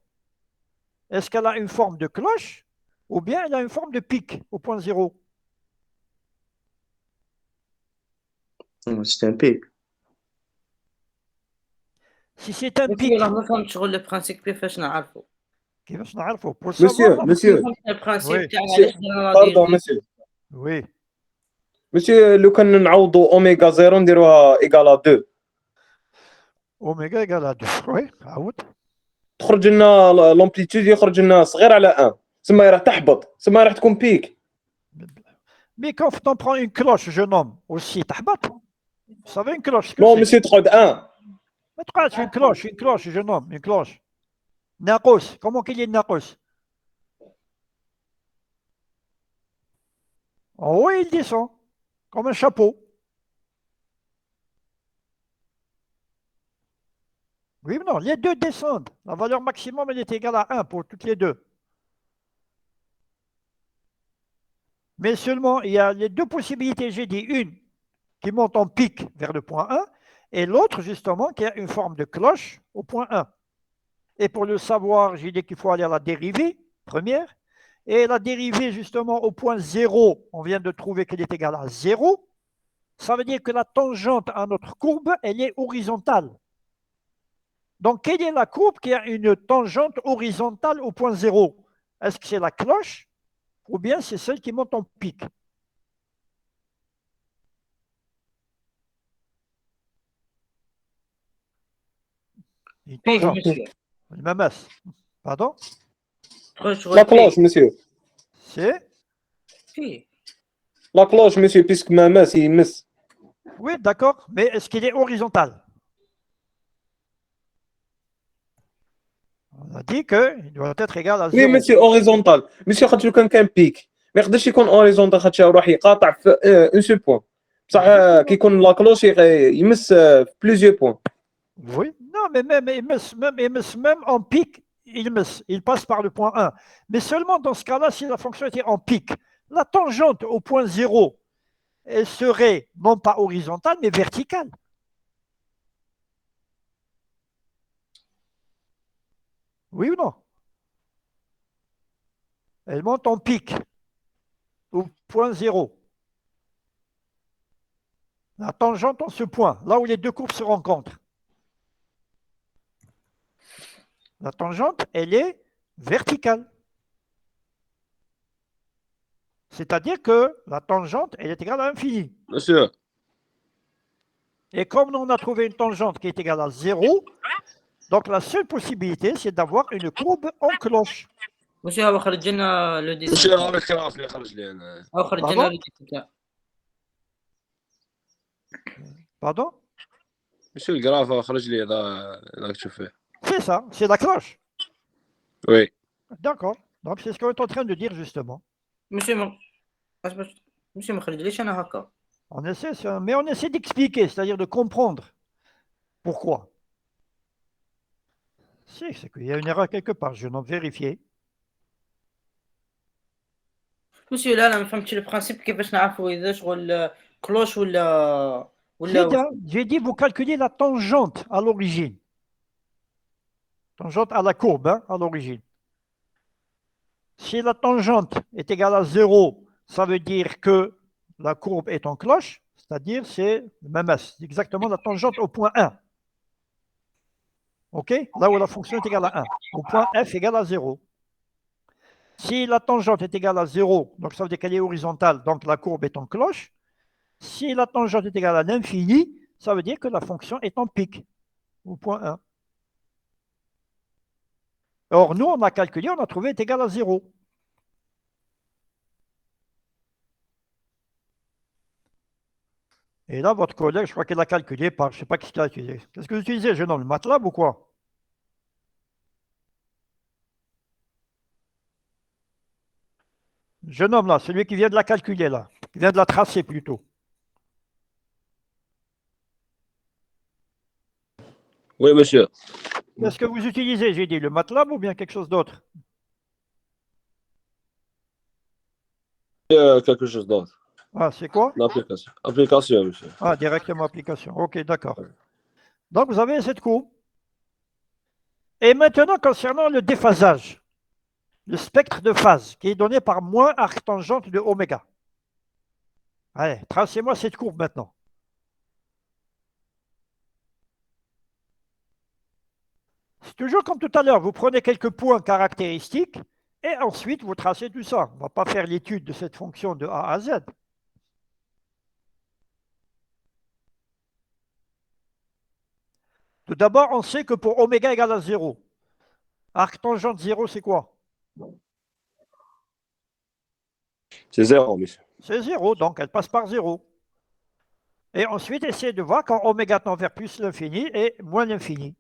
Est-ce qu'elle a une forme de cloche ou bien elle a une forme de pic au point zéro? C'est un P. Si c'est un monsieur pic, راه ما فهمتش شغل البرانسيب كيفاش نعرفوا كيفاش نعرفوا pour savoir Monsieur, donc. ما monsieur, فهمتش البرانسيب Oui, تاع monsieur, علاش درنا لا pardon, دي monsieur. oui. Monsieur, لو كان نعوضوا اوميغا زيرو نديروها ايكالا 2 Oméga égale à 2. Oui, عاود. تخرج لنا لامبليتود يخرج لنا صغير على 1 تسمى راح تحبط تسمى راح تكون بيك. Mais quand on prend une cloche, jeune homme, aussi, تحبط. Vous savez une cloche, ce que نو c'est? مسيو تقعد 1. ما تقعدش une cloche, jeune homme, une cloche. ناقوس, comment qu'il y ait ناقوس? En haut, il descend, comme un chapeau. Oui ou non? Les deux descendent. La valeur maximum, elle est égale à 1 pour toutes les deux. Mais seulement, il y a les deux possibilités. J'ai dit une qui monte en pic vers le point 1 et l'autre, justement, qui a une forme de cloche au point 1. Et pour le savoir, j'ai dit qu'il faut aller à la dérivée première. Et la dérivée, justement, au point 0, on vient de trouver qu'elle est égale à 0. Ça veut dire que la tangente à notre courbe, elle est horizontale. Donc, quelle est la courbe qui a une tangente horizontale au point 0? Est-ce que c'est la cloche ou bien c'est celle qui monte en pic? Une بي tangente. مسيو Même S. Pardon? تخرج لا شغل كلوش بي مسيو C'est? بي لا كلوش مسيو بيسك ما ماس يمس. Oui, d'accord. Mais est-ce qu'il est horizontal? On a dit qu'il doit être égal à وي 0. مسيو اوريزونتال مسيو خاطر لو كان بيك ما يقدرش يكون اوريزونتال خاطر يروح يقاطع في اون سول بوين بصح كي يكون لا كلوش يمس في بليزيور بوين. Oui, non, mais même, même en pic, il passe par le point 1. Mais seulement dans ce cas-là, si la fonction était en pic, la tangente au point 0, elle serait non pas horizontale, mais verticale. Oui ou non? Elle monte en pic au point 0. La tangente en ce point, là où les deux courbes se rencontrent. La tangente, elle est verticale. C'est-à-dire que la tangente, elle est égale à l'infini. Monsieur, Et comme on a trouvé une tangente qui est égale à 0, donc la seule possibilité, c'est d'avoir une courbe en cloche. مسيو هو خرج لنا لو ديسك monsieur هذا الكراف اللي خرج لي انا. هو خرج Pardon? لنا لو ديسك تاع Pardon? monsieur الكراف هذا خرج لي هذا تشوف فيه. C'est ça, c'est la cloche. Oui. D'accord. Donc c'est ce qu'on est en train de dire justement. مسيو ما مسيو ما خرجليش انا هكا Mais on essaie d'expliquer, c'est-à-dire de comprendre pourquoi. C'est qu'il y a une erreur quelque part, je n'en vérifier. مسيو لا ما فهمتش البرانسيب كيفاش نعرفوا اذا شغل كلوش ولا J'ai dit, vous calculez la tangente à l'origine. Tangente à la courbe, hein, à l'origine. Si la tangente est égale à 0, ça veut dire que la courbe est en cloche, c'est-à-dire c'est le même S, exactement la tangente au point 1. OK? Là où la fonction est égale à 1. Au point F égale à 0. Si la tangente est égale à 0, donc ça veut dire qu'elle est horizontale, donc la courbe est en cloche. Si la tangente est égale à l'infini, ça veut dire que la fonction est en pic, au point 1. Or, nous, on a calculé, on a trouvé est égal à 0. Et là, votre collègue, je crois qu'il a calculé par, je ne sais pas qui l'a utilisé. Qu'est-ce que vous utilisez, jeune homme, le MATLAB ou quoi? Jeune homme, là, celui qui vient de la calculer, là, qui vient de la tracer plutôt. Oui, monsieur. Qu'est-ce que vous utilisez? J'ai dit le MATLAB ou bien quelque chose d'autre? Quelque chose d'autre. Ah, c'est quoi? L'application. Application, monsieur. Ah, directement application. Ok, d'accord. Donc, vous avez cette courbe. Et maintenant, concernant le déphasage, le spectre de phase qui est donné par moins arc tangente de oméga. Allez, tracez-moi cette courbe maintenant. C'est toujours comme tout à l'heure, vous prenez quelques points caractéristiques et ensuite vous tracez tout ça. On ne va pas faire l'étude de cette fonction de A à Z. Tout d'abord, on sait que pour oméga égale à 0, arc tangente 0, c'est quoi? C'est 0, monsieur. C'est 0, donc elle passe par 0. Et ensuite, essayez de voir quand oméga tend vers plus l'infini et moins l'infini.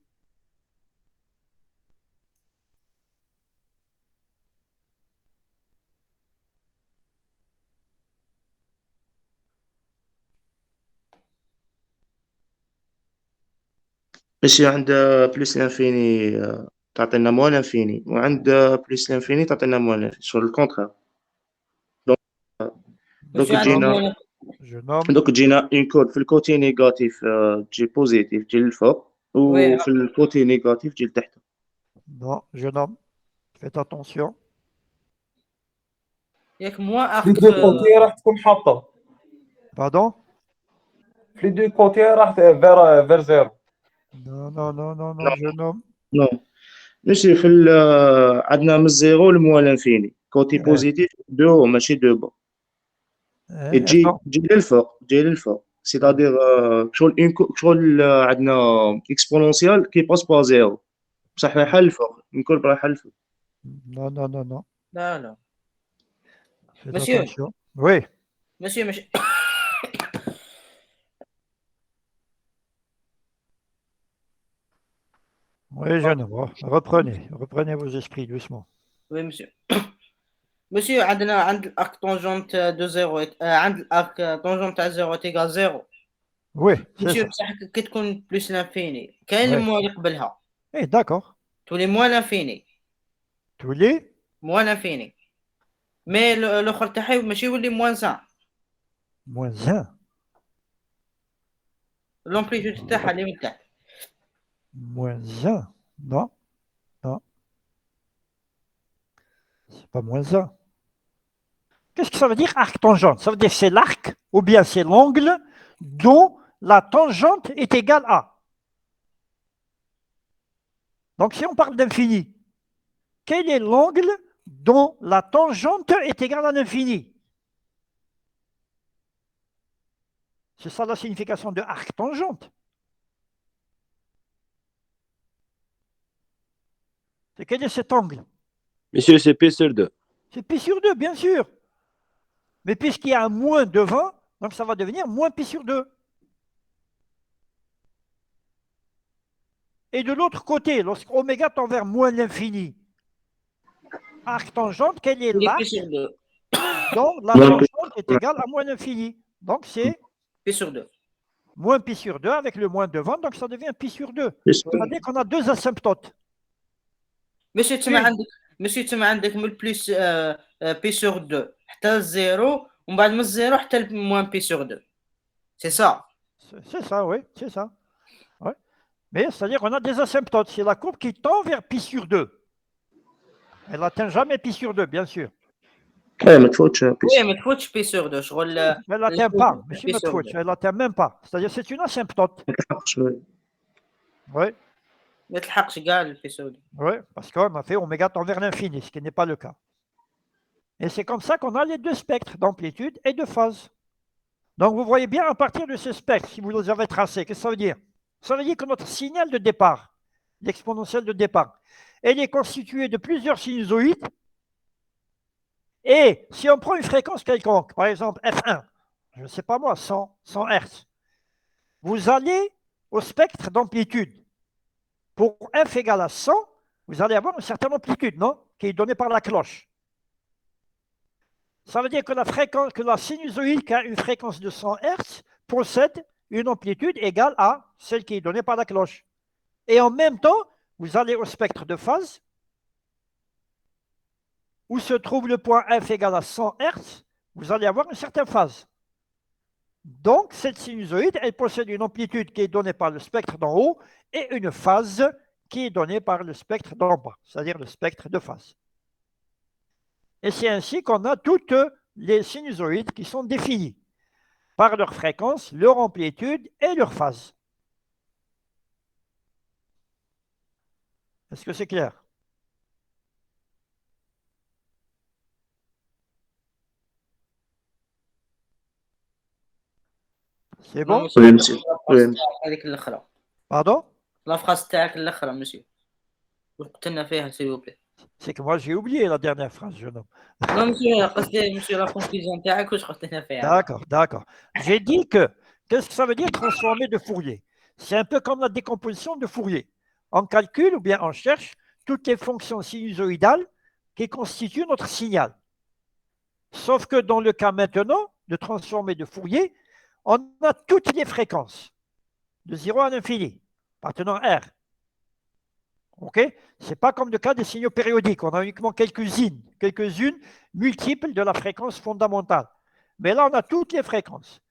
monsieur عند بلس l'infini تعطينا moins l'infini وعند بلس l'infini تعطينا moins l'infini sur le contraire donc monsieur جينا Je nomme. donc جينا une courbe في الكوتي نيجاتيف تجي بوزيتيف تجي للفوق Oui. وفي الكوتي نيجاتيف تجي لتحت Non, je nomme. Faites attention. ياك موان في لي دو كوتي راح تكون حاطه Pardon? في لي دو كوتي راح فير زيرو. Non, non, non, non, non, Non. je nomme. نو ماشي في عندنا من الزيرو لموان l'infini كوتي بوزيتيف دو ماشي دو با تجي Attends. تجي للفوق سيتادير شغل عندنا اكسبونونسيال كي باس با زيرو بصح رايحه للفوق الكل رايحه للفوق Non, non, non, non. لا لا Faites Monsieur. attention. Oui. monsieur ماشي Oui, jeune homme. Reprenez vos esprits doucement. وي مسيو مسيو عند الارك طونجونت دو زيرو عند الارك طونجونت تاع زيرو تيغال زيرو Oui, c'est مسيو ça. بصح كي تكون بلوس لانفيني كاين Ouais. الموان اللي قبلها Eh, d'accord. تولي موان لانفيني Tous les موان لانفيني مي الاخر تاعها ماشي يولي موان 5 moins 1. لومبليتود تاعها اللي من تحت Moins 1. Non, non. C'est pas moins 1. Qu'est-ce que ça veut dire arc tangente? Ça veut dire c'est l'arc ou bien c'est l'angle dont la tangente est égale à. Donc si on parle d'infini, quel est l'angle dont la tangente est égale à l'infini? C'est ça la signification de arc tangente. C'est quel est cet angle? Monsieur, c'est P sur 2. C'est pi sur 2, bien sûr. Mais puisqu'il y a un moins devant, donc ça va devenir moins pi sur 2. Et de l'autre côté, lorsque oméga tend vers moins l'infini, arc tangente, quel est يولي l'arc بي سور 2 dont la Moins tangente est égale à moins l'infini? Donc c'est بي سور 2 moins pi sur 2 avec le moins devant, donc ça devient pi sur 2. بس C'est-à-dire qu'on a deux asymptotes. ماشي تسمى Oui. عندك ماشي تسمى عندك من البليس بي سور 2 حتى الزيرو ومن بعد من الزيرو حتى الموان بي سور 2 سي سا C'est ça, oui, c'est ça. Ouais. Mais c'est-à-dire qu'on a des asymptotes. C'est la courbe qui tend vers pi sur 2. Elle n'atteint jamais pi sur 2, bien sûr. ما تفوتش وي ما تفوتش بي سور 2 شغل Elle n'atteint pas. الكوب ماشي بي ما سور تفوتش. 2 Elle n'atteint même pas. C'est-à-dire c'est une asymptote. ما تلحقش شويه Oui, ما تلحقش كاع البي سور 2 oui, parce qu'on a fait oméga tend vers l'infini, ce qui n'est pas le cas. Et c'est comme ça qu'on a les deux spectres d'amplitude et de phase. Donc vous voyez bien à partir de ce spectre, si vous les avez tracés, qu'est-ce que ça veut dire? Ça veut dire que notre signal de départ, l'exponentielle de départ, elle est constituée de plusieurs sinusoïdes. Et si on prend une fréquence quelconque, par exemple F1, je ne sais pas moi, 100 Hz, vous allez au spectre d'amplitude. Pour f égale à 100, vous allez avoir une certaine amplitude, non? Qui est donnée par la cloche. Ça veut dire que la sinusoïde qui a une fréquence de 100 Hz possède une amplitude égale à celle qui est donnée par la cloche. Et en même temps, vous allez au spectre de phase, où se trouve le point F égale à 100 Hz, vous allez avoir une certaine phase. Donc, cette sinusoïde, elle possède une amplitude qui est donnée par le spectre d'en haut et une phase qui est donnée par le spectre d'en bas, c'est-à-dire le spectre de phase. Et c'est ainsi qu'on a toutes les sinusoïdes qui sont définies par leur fréquence, leur amplitude et leur phase. Est-ce que c'est clair? C'est bon? Oui, monsieur. Pardon? La phrase تاعك الأخرى monsieur. وقتلنا فيها s'il vous plaît. C'est que moi j'ai oublié la dernière phrase, jeune homme. Non monsieur قصدي monsieur la confusion تاعك واش قلتنا فيها. D'accord, d'accord. J'ai dit que, qu'est-ce que ça veut dire transformer de Fourier? C'est un peu comme la décomposition de Fourier. On calcule ou bien on cherche toutes les fonctions sinusoïdales qui constituent notre signal. Sauf que dans le cas maintenant de transformer de Fourier, on a toutes les fréquences, de 0 à l'infini, appartenant à R. OK? Ce n'est pas comme le cas des signaux périodiques. On a uniquement quelques-unes multiples de la fréquence fondamentale. Mais là, on a toutes les fréquences.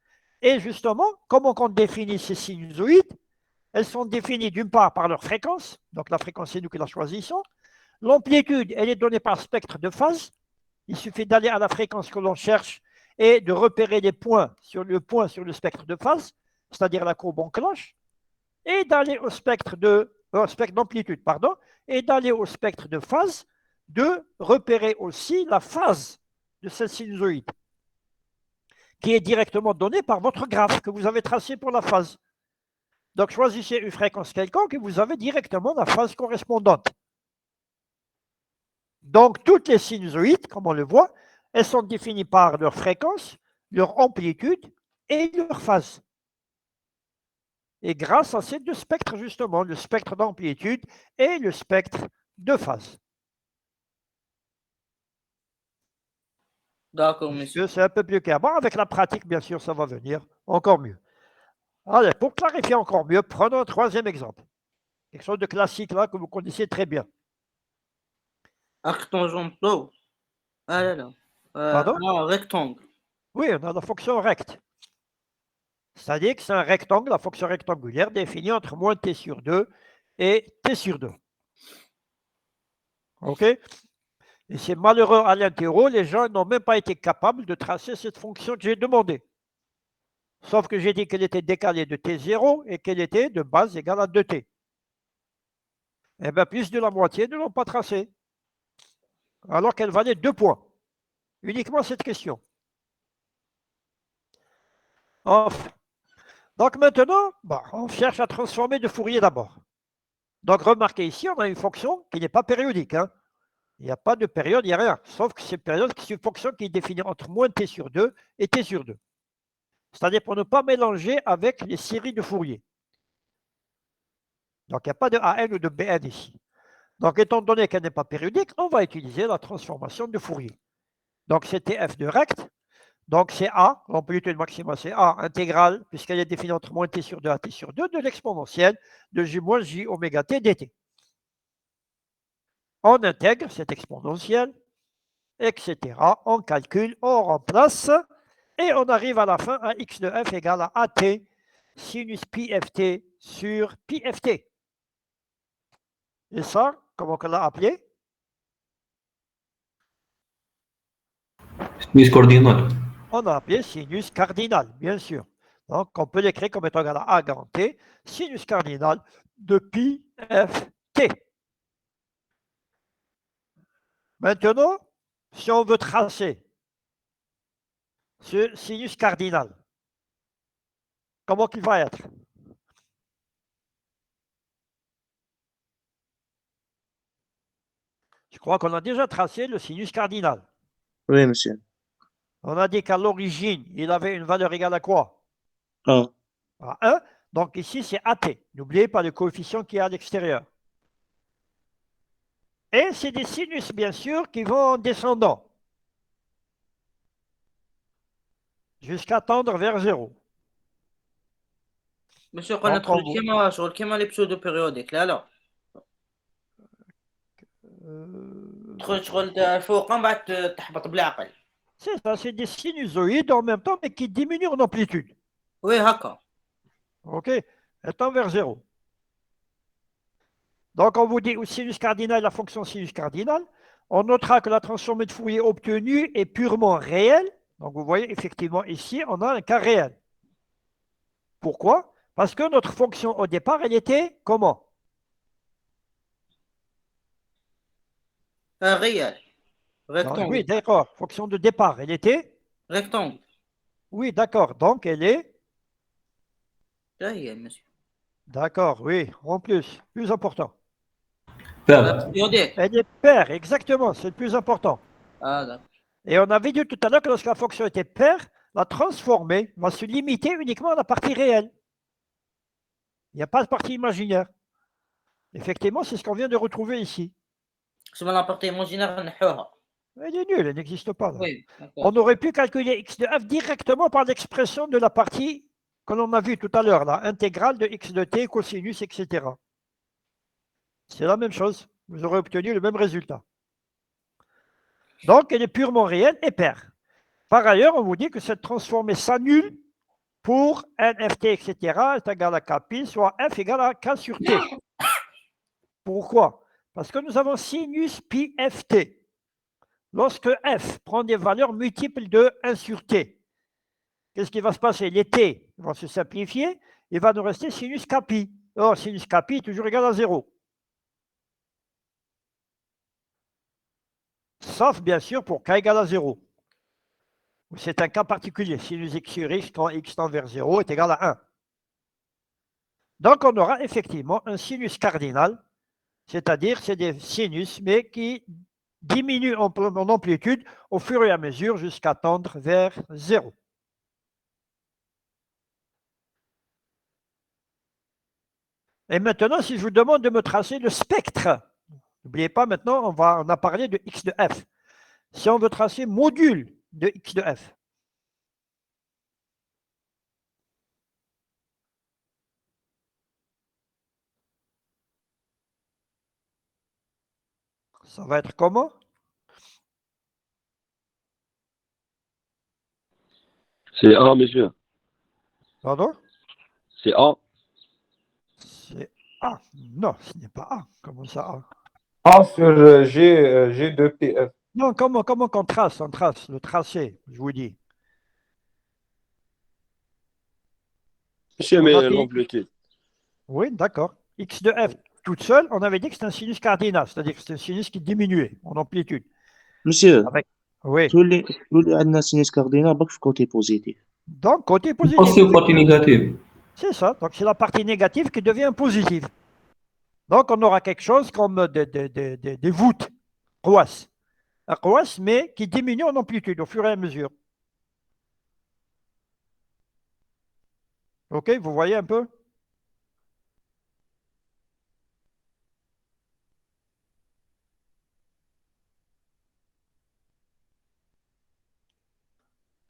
Et justement, comment on définit ces sinusoïdes? Elles sont définies d'une part par leur fréquence, donc la fréquence, c'est nous qui la choisissons. L'amplitude, elle est donnée par spectre de phase. Il suffit d'aller à la fréquence que l'on cherche et de repérer les points sur le spectre de phase, c'est-à-dire la courbe en cloche, et d'aller au spectre d'amplitude, et d'aller au spectre de phase, de repérer aussi la phase de cette sinusoïde, qui est directement donnée par votre graphe que vous avez tracé pour la phase. Donc, choisissez une fréquence quelconque et vous avez directement la phase correspondante. Donc, toutes les sinusoïdes, comme on le voit, elles sont définies par leur fréquence, leur amplitude et leur phase. Et grâce à ces deux spectres, justement, le spectre d'amplitude et le spectre de phase. D'accord, monsieur. C'est un peu plus clair. Bon, avec la pratique, bien sûr, ça va venir encore mieux. Allez, pour clarifier encore mieux, prenons un troisième exemple. Quelque chose de classique là que vous connaissez très bien. Arctangent plot. Ah là là. Pardon? Rectangle. Oui, on a la fonction recte. C'est-à-dire que c'est un rectangle, la fonction rectangulaire définie entre moins t sur 2 et t sur 2. OK? Et c'est malheureux à l'interro, les gens n'ont même pas été capables de tracer cette fonction que j'ai demandée. Sauf que j'ai dit qu'elle était décalée de t0 et qu'elle était de base égale à 2t. Eh bien, plus de la moitié ne l'ont pas tracée. Alors qu'elle valait 2 points. Uniquement cette question. Enfin. Donc maintenant, on cherche à transformer de Fourier d'abord. Donc remarquez ici, on a une fonction qui n'est pas périodique. Hein. Il n'y a pas de période, il n'y a rien. Sauf que c'est une fonction qui est définie entre moins t sur 2 et t sur 2. C'est-à-dire pour ne pas mélanger avec les séries de Fourier. Donc il n'y a pas de AN ou de BN ici. Donc étant donné qu'elle n'est pas périodique, on va utiliser la transformation de Fourier. Donc c'est TF de rect. Donc c'est A, l'amplitude maximale c'est A intégrale, puisqu'elle est définie entre moins t sur 2 à t sur 2 de l'exponentielle de j moins j oméga t dt. On intègre cette exponentielle, etc. On calcule, on remplace, et on arrive à la fin à x de f égale à at sinus pi ft sur pi ft. Et ça, comment on l'a appelé? Sinus cardinal. On a appelé sinus cardinal, bien sûr. Donc, on peut l'écrire comme étant égal à A grand T, sinus cardinal de pi f t. Maintenant, si on veut tracer ce sinus cardinal, comment il va être? Je crois qu'on a déjà tracé le sinus cardinal. Oui, monsieur. On a dit qu'à l'origine, il avait une valeur égale à quoi? 1. À 1. Donc ici, c'est AT. N'oubliez pas le coefficient qui est à l'extérieur. Et c'est des sinus, bien sûr, qui vont en descendant jusqu'à tendre vers 0. monsieur قلنا Donc, تدخل كيما شغل كيما لي بسودو بيريوديك لا تدخل شغل الفوق من بعد تحبط بالعقل. c'est ça, c'est des sinusoïdes en même temps, mais qui diminuent en amplitude. وي هكا. OK? Étant vers 0. Donc, on vous dit au sinus cardinal, la fonction sinus cardinale. On notera que la transformée de Fourier obtenue est purement réelle. Donc, vous voyez, effectivement, ici, on a un cas réel. Pourquoi? Parce que notre fonction au départ, elle était comment? réel. Oui, rectangle. d'accord. Fonction de départ, elle était? rectangle. Oui, d'accord. Donc, elle est? لا هي monsieur. D'accord, oui. En plus important. périodique. Elle est paire, exactement. C'est le plus important. Ah d'accord. Et on avait dit tout à l'heure que lorsque la fonction était paire, la transformée va se limiter uniquement à la partie réelle. Il n'y a pas de partie imaginaire. Effectivement, c'est ce qu'on vient de retrouver ici. C'est la partie imaginaire نحوها. Elle est nulle, elle n'existe pas. Là. Oui, d'accord. On aurait pu calculer x de f directement par l'expression de la partie que l'on a vue tout à l'heure, la intégrale de x de t, cosinus, etc. C'est la même chose. Vous aurez obtenu le même résultat. Donc, elle est purement réelle et paire. Par ailleurs, on vous dit que cette transformée s'annule pour nft, etc. est égal à kpi, soit f égale à k sur t. Pourquoi? Parce que nous avons sinus pi ft. Lorsque f prend des valeurs multiples de 1 sur t, qu'est-ce qui va se passer? Les t vont se simplifier, il va nous rester sinus kpi. Or, sinus kpi est toujours égal à 0. Sauf, bien sûr, pour k égale à 0. C'est un cas particulier. Sinus x sur x, quand x tend vers 0, est égal à 1. Donc, on aura effectivement un sinus cardinal, c'est-à-dire c'est des sinus, mais qui diminuent en amplitude au fur et à mesure jusqu'à tendre vers 0. Et maintenant, si je vous demande de me tracer le spectre, n'oubliez pas maintenant, on a parlé de x de f. Si on veut tracer module de x de f, ça va être comment? C'est A, monsieur. Pardon? C'est A. C'est A. Non, ce n'est pas A. Comment ça A? A sur G de PF. Non, comment qu'on trace? On trace le tracé, je vous dis. Monsieur, On mais a dit- l'amplitude. Oui, d'accord. X de f toute seule, on avait dit que c'est un sinus cardinal, c'est-à-dire que c'est un sinus qui diminuait en amplitude. Monsieur, Oui. tous les عندنا sinus cardinal برك في côté positif. Donc, côté positif. Aussi au côté négatif. C'est ça. Donc, c'est la partie négative qui devient positive. Donc, on aura quelque chose comme des voûtes, rouas. Un rouas, mais qui diminue en amplitude au fur et à mesure. OK, vous voyez un peu?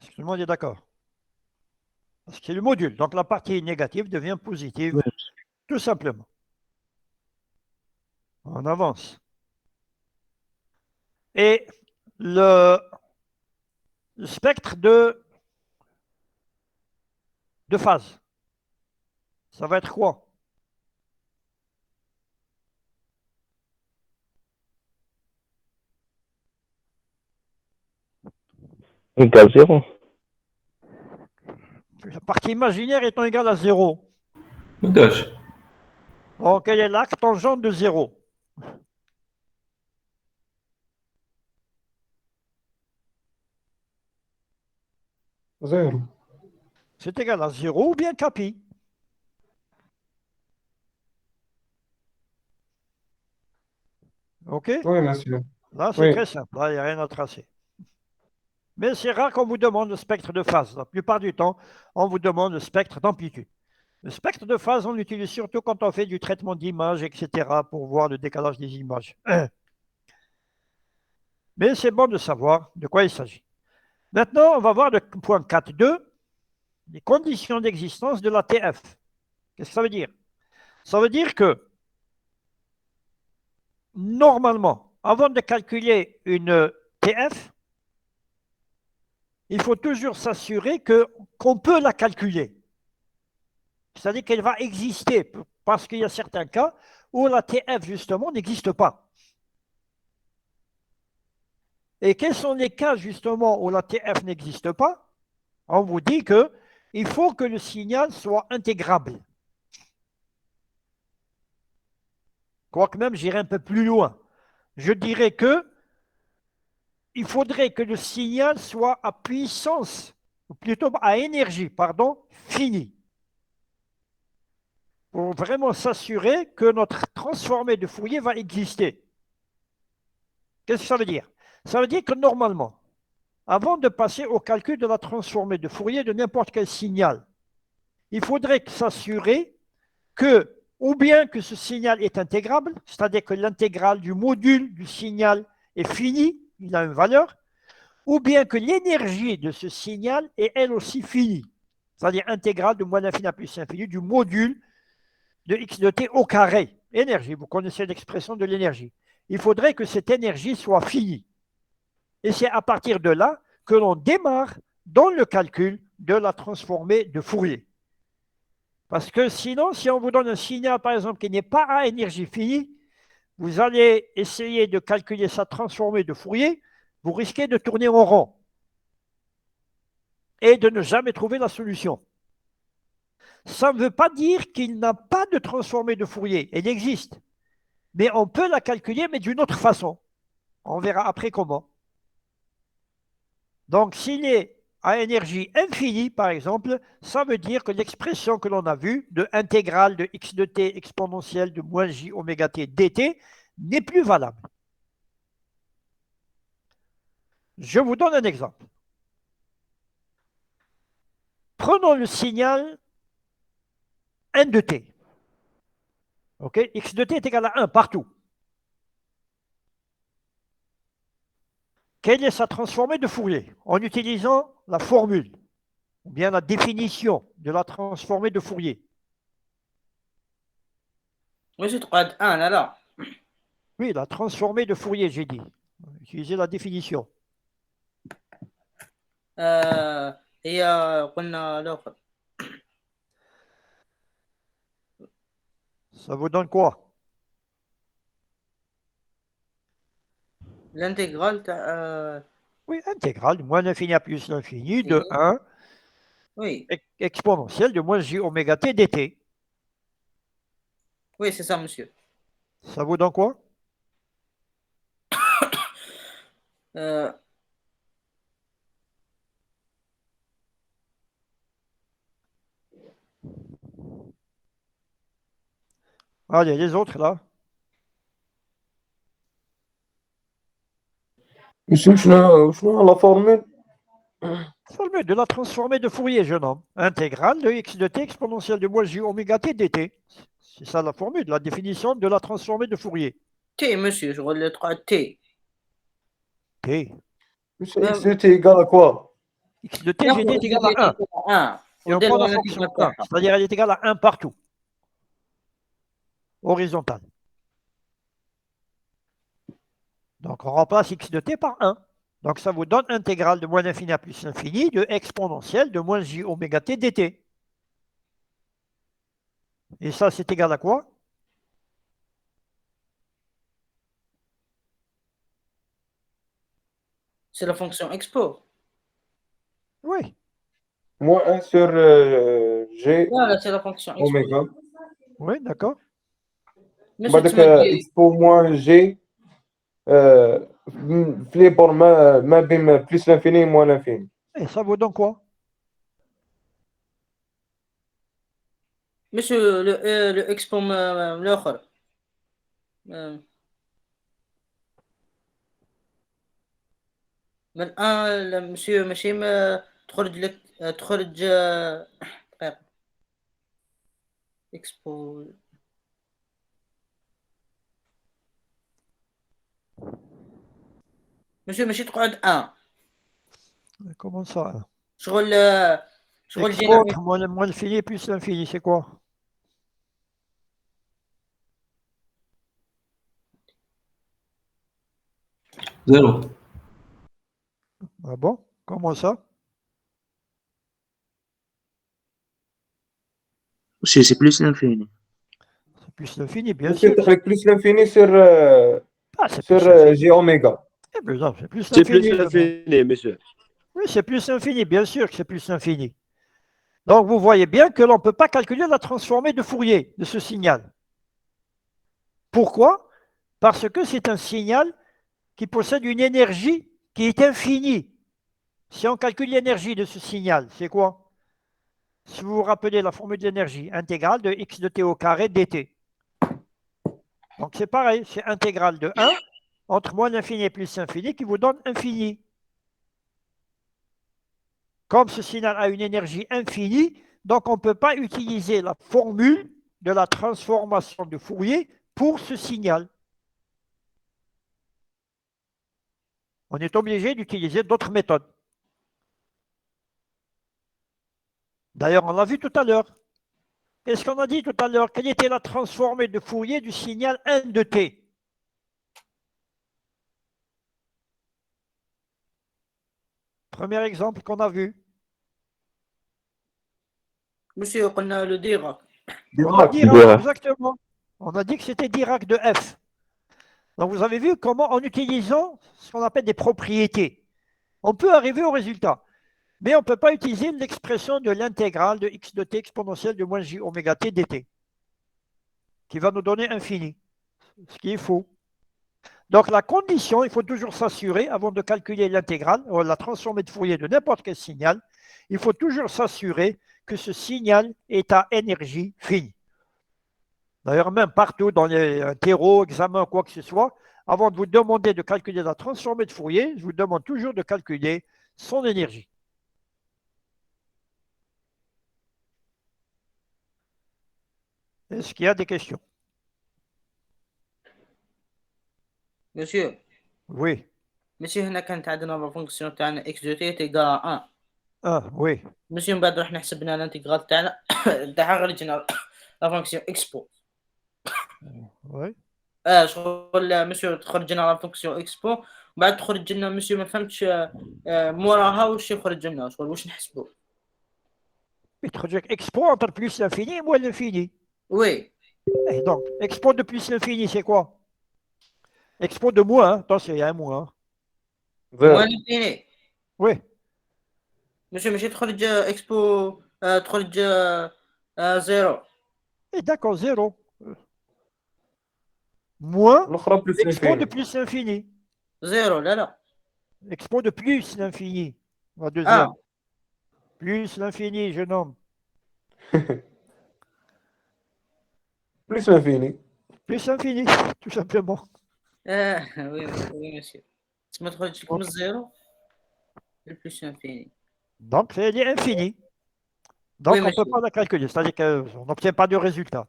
Est-ce que tout le monde est d'accord? Parce que c'est le module. Donc, la partie négative devient positive, Oui. tout simplement. On avance. Et le spectre de phase, ça va être quoi? Égal 0. La partie imaginaire étant égale à 0. مقدرش. Donc, quel est l'axe tangent de 0? Zéro. C'est égal à 0 ou bien kpi. OK? Oui, monsieur. Là, c'est Oui. très simple. Là, il n'y a rien à tracer. Mais c'est rare qu'on vous demande le spectre de phase. La plupart du temps, on vous demande le spectre d'amplitude. Le spectre de phase, on l'utilise surtout quand on fait du traitement d'images, etc., pour voir le décalage des images. Mais c'est bon de savoir de quoi il s'agit. Maintenant, on va voir le point 4.2, les conditions d'existence de la TF. Qu'est-ce que ça veut dire? Ça veut dire que, normalement, avant de calculer une TF, il faut toujours s'assurer qu'on peut la calculer. C'est-à-dire qu'elle va exister, parce qu'il y a certains cas où la TF, justement, n'existe pas. Et quels sont les cas, justement, où la TF n'existe pas? On vous dit qu'il faut que le signal soit intégrable. Quoique même, j'irai un peu plus loin. Je dirais il faudrait que le signal soit à puissance, ou plutôt à énergie, pardon, finie. Pour vraiment s'assurer que notre transformé de Fourier va exister. Qu'est-ce que ça veut dire? Ça veut dire que normalement, avant de passer au calcul de la transformée de Fourier de n'importe quel signal, il faudrait s'assurer que, ou bien que ce signal est intégrable, c'est-à-dire que l'intégrale du module du signal est finie, il a une valeur, ou bien que l'énergie de ce signal est elle aussi finie, c'est-à-dire intégrale de moins l'infini à plus l'infini du module de x de t au carré. Énergie, vous connaissez l'expression de l'énergie. Il faudrait que cette énergie soit finie. Et c'est à partir de là que l'on démarre dans le calcul de la transformée de Fourier. Parce que sinon, si on vous donne un signal, par exemple, qui n'est pas à énergie finie, vous allez essayer de calculer sa transformée de Fourier, vous risquez de tourner en rond et de ne jamais trouver la solution. Ça ne veut pas dire qu'il n'a pas de transformée de Fourier, elle existe. Mais on peut la calculer, mais d'une autre façon. On verra après comment. Donc, s'il est à énergie infinie, par exemple, ça veut dire que l'expression que l'on a vue de intégrale de x de t exponentielle de moins j oméga t dt n'est plus valable. Je vous donne un exemple. Prenons le signal n de t. Okay, x de t est égal à 1 partout. Quelle est sa transformée de Fourier? En utilisant la formule, ou bien la définition de la transformée de Fourier. واش تقعد ان لا Oui, la transformée de Fourier, j'ai dit. Utilisez la définition. هي قلنا الاخر Ça vous donne quoi? الانتجرال تاع Oui, intégrale de moins l'infini à plus l'infini de Oui. 1 وي exponentielle de moins j oméga t dt. وي سي سا مسيو Ça vous donne quoi? Allez, les autres là. شنو لا فورمول؟ Formule de la transformée de Fourier, jeune homme. Intégrale de x de t exponentielle de moins j oméga t dt. C'est ça la formule, la définition de la transformée de Fourier. تي مسيو شغل تقعد تي T. x de t égale à quoi؟ X de t, j'ai dit, est égal à 1. Et on prend la fonction 1, c'est-à-dire elle est égale à 1 partout. Horizontale. Donc on remplace x de t par 1. Donc ça vous donne intégrale de moins l'infini à plus l'infini de exponentielle de moins j oméga t dt. Et ça, c'est égal à quoi? C'est la fonction expo. Oui. Moins 1 sur G Voilà, c'est la fonction expo. oméga. Oui, d'accord. Monsieur, tu بعدك m'as dit- expo moins G في لي بور ما بين بلس l'infini moins l'infini. Et ça vous donne quoi? monsieur le expo l'autre. من الآن monsieur ماشي ما تخرج لك تخرج دقيقة expo monsieur ماشي تقعد Comment ça? شغل Expo, moins l'infini plus l'infini, c'est quoi? 0. Ah bon? Comment ça? Monsieur, c'est plus l'infini. C'est plus l'infini, bien Monsieur, sûr. تخلق plus l'infini sur Ah, c'est plus sur l'infini. J oméga. Eh ben non, c'est plus C'est plus l'infini. l'infini, monsieur. Oui, c'est plus l'infini, bien sûr que c'est plus l'infini. Donc, vous voyez bien que l'on ne peut pas calculer la transformée de Fourier de ce signal. Pourquoi? Parce que c'est un signal qui possède une énergie qui est infinie. Si on calcule l'énergie de ce signal, c'est quoi? Si vous vous rappelez la formule d'énergie, intégrale de x de t au carré dt. Donc c'est pareil, c'est intégrale de 1 entre moins l'infini et plus l'infini qui vous donne infini. Comme ce signal a une énergie infinie, donc on ne peut pas utiliser la formule de la transformation de Fourier pour ce signal. On est obligé d'utiliser d'autres méthodes. D'ailleurs, on l'a vu tout à l'heure. Qu'est-ce qu'on a dit tout à l'heure? Quelle était la transformée de Fourier du signal 1 de t? Premier exemple qu'on a vu. Monsieur, on a le Dirac. On a Dirac. Dirac, exactement. On a dit que c'était Dirac de f. Donc vous avez vu comment, en utilisant ce qu'on appelle des propriétés, on peut arriver au résultat. Mais on ne peut pas utiliser l'expression de l'intégrale de x de t exponentielle de moins j oméga t dt, qui va nous donner infini, ce qui est faux. Donc la condition, il faut toujours s'assurer, avant de calculer l'intégrale, ou la transformée de Fourier de n'importe quel signal, il faut toujours s'assurer que ce signal est à énergie finie. D'ailleurs, même partout dans les terreaux, examens, quoi que ce soit, avant de vous demander de calculer la transformée de Fourier, je vous demande toujours de calculer son énergie. Est-ce qu'il y a des questions? Monsieur, Oui. monsieur, هنا كانت عندنا la fonction تاعنا x de t est égal à 1. Ah, oui. monsieur من بعد رحنا حسبنا الانتجرال تاعنا تاعها خرجنا la fonction expo. Oui. شغل monsieur تخرج لنا la fonction expo بعد تخرج لنا monsieur ما فهمتش موراها واش يخرج لنا شغل واش نحسبوا. Expo entre plus l'infini et moins l'infini. Oui. Et donc, expo de plus l'infini, c'est quoi? Expo de moins, attention, il y a un moins. moins l'infini. Oui. monsieur ماشي تخرج expo تخرج 0. Et d'accord, 0. Moins الاخرى بلس expo de انفيني. plus l'infini. 0 لا. Expo de plus l'infini. La deuxième. Ah. Plus l'infini, jeune homme. بلس انفيني. Plus l'infini, tout simplement. oui, oui, monsieur. تسمى تخرج لك من 0 للبلس انفيني. Donc, elle est infinie. Donc, Oui, on ne peut monsieur. pas la calculer. C'est-à-dire qu'on n'obtient pas de résultat.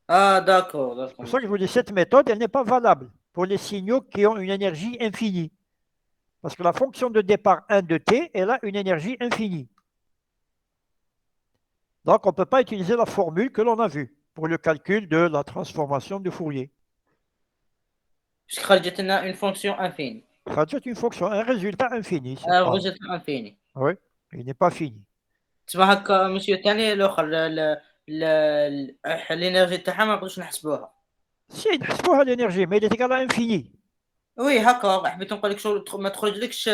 Ah, d'accord, C'est d'accord. pour ça que je vous dis, cette méthode, elle n'est pas valable pour les signaux qui ont une énergie infinie. Parce que la fonction de départ 1 de t, elle a une énergie infinie. Donc, on ne peut pas utiliser la formule que l'on a vue pour le calcul de la transformation de Fourier. Puisque خرجت لنا une fonction infinie. C'est une fonction, un résultat infini. c'est Un pas- résultat infini. Oui, il n'est pas fini. تسمى هكا monsieur الثاني الاخر الانرجي تاعها ما نقدروش نحسبوها. Si, نحسبوها l'énergie, mais il est égal à infini. وي هكا حبيت نقول لك شغل ما تخرجلكش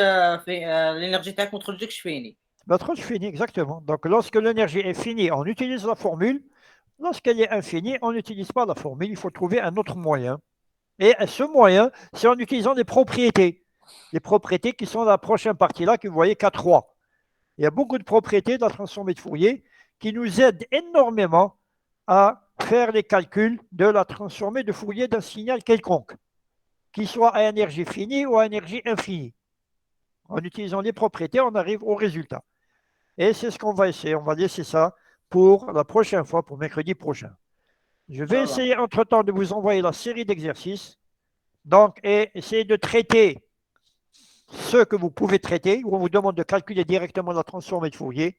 في الانرجي تاعك ما تخرجلكش فيني. Notre fini, exactement. Donc, lorsque l'énergie est finie, on utilise la formule. Lorsqu'elle est infinie, on n'utilise pas la formule. Il faut trouver un autre moyen. Et ce moyen, c'est en utilisant des propriétés. Les propriétés qui sont la prochaine partie là, que vous voyez K3. Il y a beaucoup de propriétés de la transformée de Fourier qui nous aident énormément à faire les calculs de la transformée de Fourier d'un signal quelconque, qu'il soit à énergie finie ou à énergie infinie. En utilisant les propriétés, on arrive au résultat. Et c'est ce qu'on va essayer. On va laisser ça pour la prochaine fois, pour mercredi prochain. Je vais essayer entre-temps de vous envoyer la série d'exercices. Donc, et essayez de traiter ceux que vous pouvez traiter, où on vous demande de calculer directement la transformée de Fourier.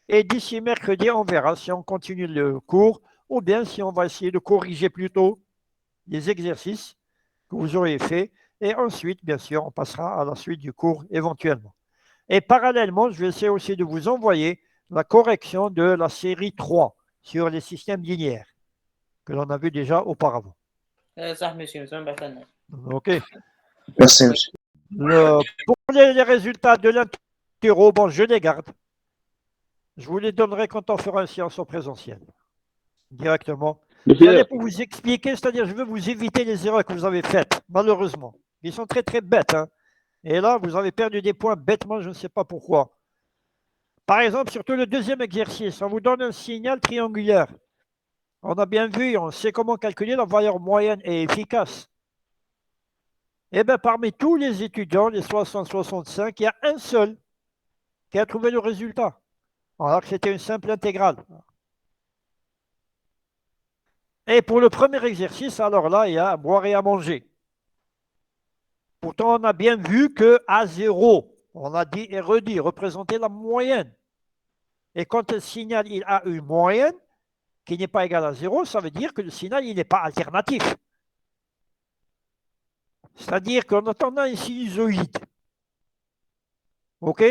Et d'ici mercredi, on verra si on continue le cours ou bien si on va essayer de corriger plutôt les exercices que vous aurez faits Et ensuite, bien sûr, on passera à la suite du cours éventuellement. Et parallèlement, je vais essayer aussi de vous envoyer la correction de la série 3 sur les systèmes linéaires que l'on a vu déjà auparavant. صح monsieur ça va faire. OK. Merci, monsieur. Pour les résultats de l'interro, bon, je les garde. Je vous les donnerai quand on fera une séance en présentiel. Directement. Monsieur, J'allais pour vous expliquer, c'est-à-dire je veux vous éviter les erreurs que vous avez faites, malheureusement. Ils sont très très bêtes. Hein. Et là, vous avez perdu des points bêtement, je ne sais pas pourquoi. Par exemple, surtout le deuxième exercice, on vous donne un signal triangulaire. On a bien vu, on sait comment calculer la valeur moyenne et efficace. Eh bien, parmi tous les étudiants, les 60-65, il y a un seul qui a trouvé le résultat. Alors que c'était une simple intégrale. Et pour le premier exercice, alors là, il y a à boire et à manger. Pourtant, on a bien vu que A0, on a dit et redit, représentait la moyenne. Et quand le signal il a une moyenne qui n'est pas égale à 0, ça veut dire que le signal il n'est pas alternatif. C'est-à-dire qu'en attendant une sinusoïde, OK,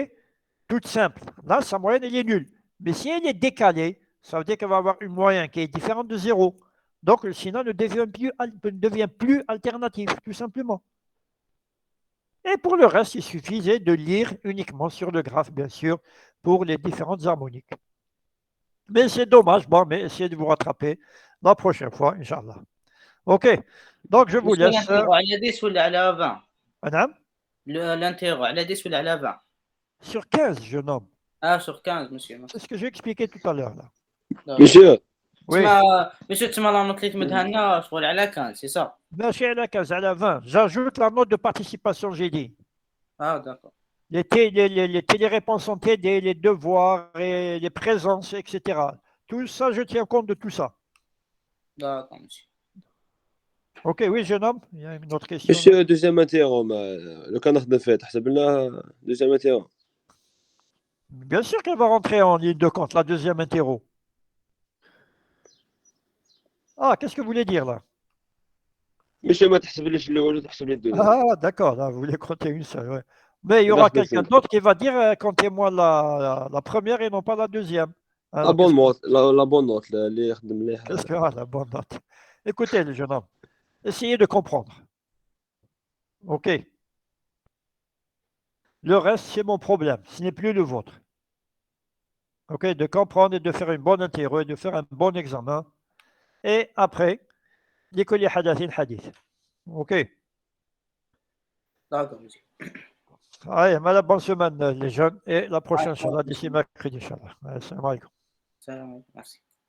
toute simple, là, sa moyenne elle est nulle. Mais si elle est décalée, ça veut dire qu'elle va avoir une moyenne qui est différente de 0. Donc le signal ne devient plus alternatif, tout simplement. Et pour le reste, il suffisait de lire uniquement sur le graphe, bien sûr, pour les différentes harmoniques. Mais c'est dommage, bon, mais essayez de vous rattraper la prochaine fois, Inch'Allah. OK, donc je vous laisse. على 10 ولا على 20 Madame, l'intérêt على 10 ولا على 20 sur 15, jeune homme. Ah, sur 15 monsieur. C'est ce que j'ai expliqué tout à l'heure. Là. Monsieur, Oui, monsieur تسمى لا نوت اللي تمدها لنا شغل على 15 c'est ça. merci à la 15, à la 20. J'ajoute la note de participation, j'ai dit. Ah d'accord. Les téléréponses en TD, les devoirs, et les présences, etc. Tout ça, je tiens compte de tout ça. D'accord monsieur. OK, oui, jeune homme, il y a une autre question. monsieur, deuxième interro, le canard de fête, حسب لنا deuxième interro. Bien sûr qu'elle va rentrer en ligne de compte, la deuxième interro. Ah, qu'est-ce que vous voulez dire là? monsieur, ما تحسبليش الأول وتحسب لي الدوزيام. Ah, d'accord, là, vous voulez compter une seule. Ouais. Mais il y aura quelqu'un d'autre qui va dire comptez-moi la première et non pas la deuxième. Alors, La bonne note, la bonne note, اللي يخدم مليح. qu'est-ce que la bonne note? Écoutez, le jeune homme, essayez de comprendre. OK. Le reste, c'est mon problème. Ce n'est plus le vôtre. OK, de comprendre et de faire une bonne interro et de faire un bon examen. Et après, لكل حدث حديث. OK. D'accord monsieur. Allez, madame, bonne semaine, les jeunes. Et la prochaine, Inch'Allah, d'ici mercredi, Inch'Allah. Assalamu alaikum. Salam, merci.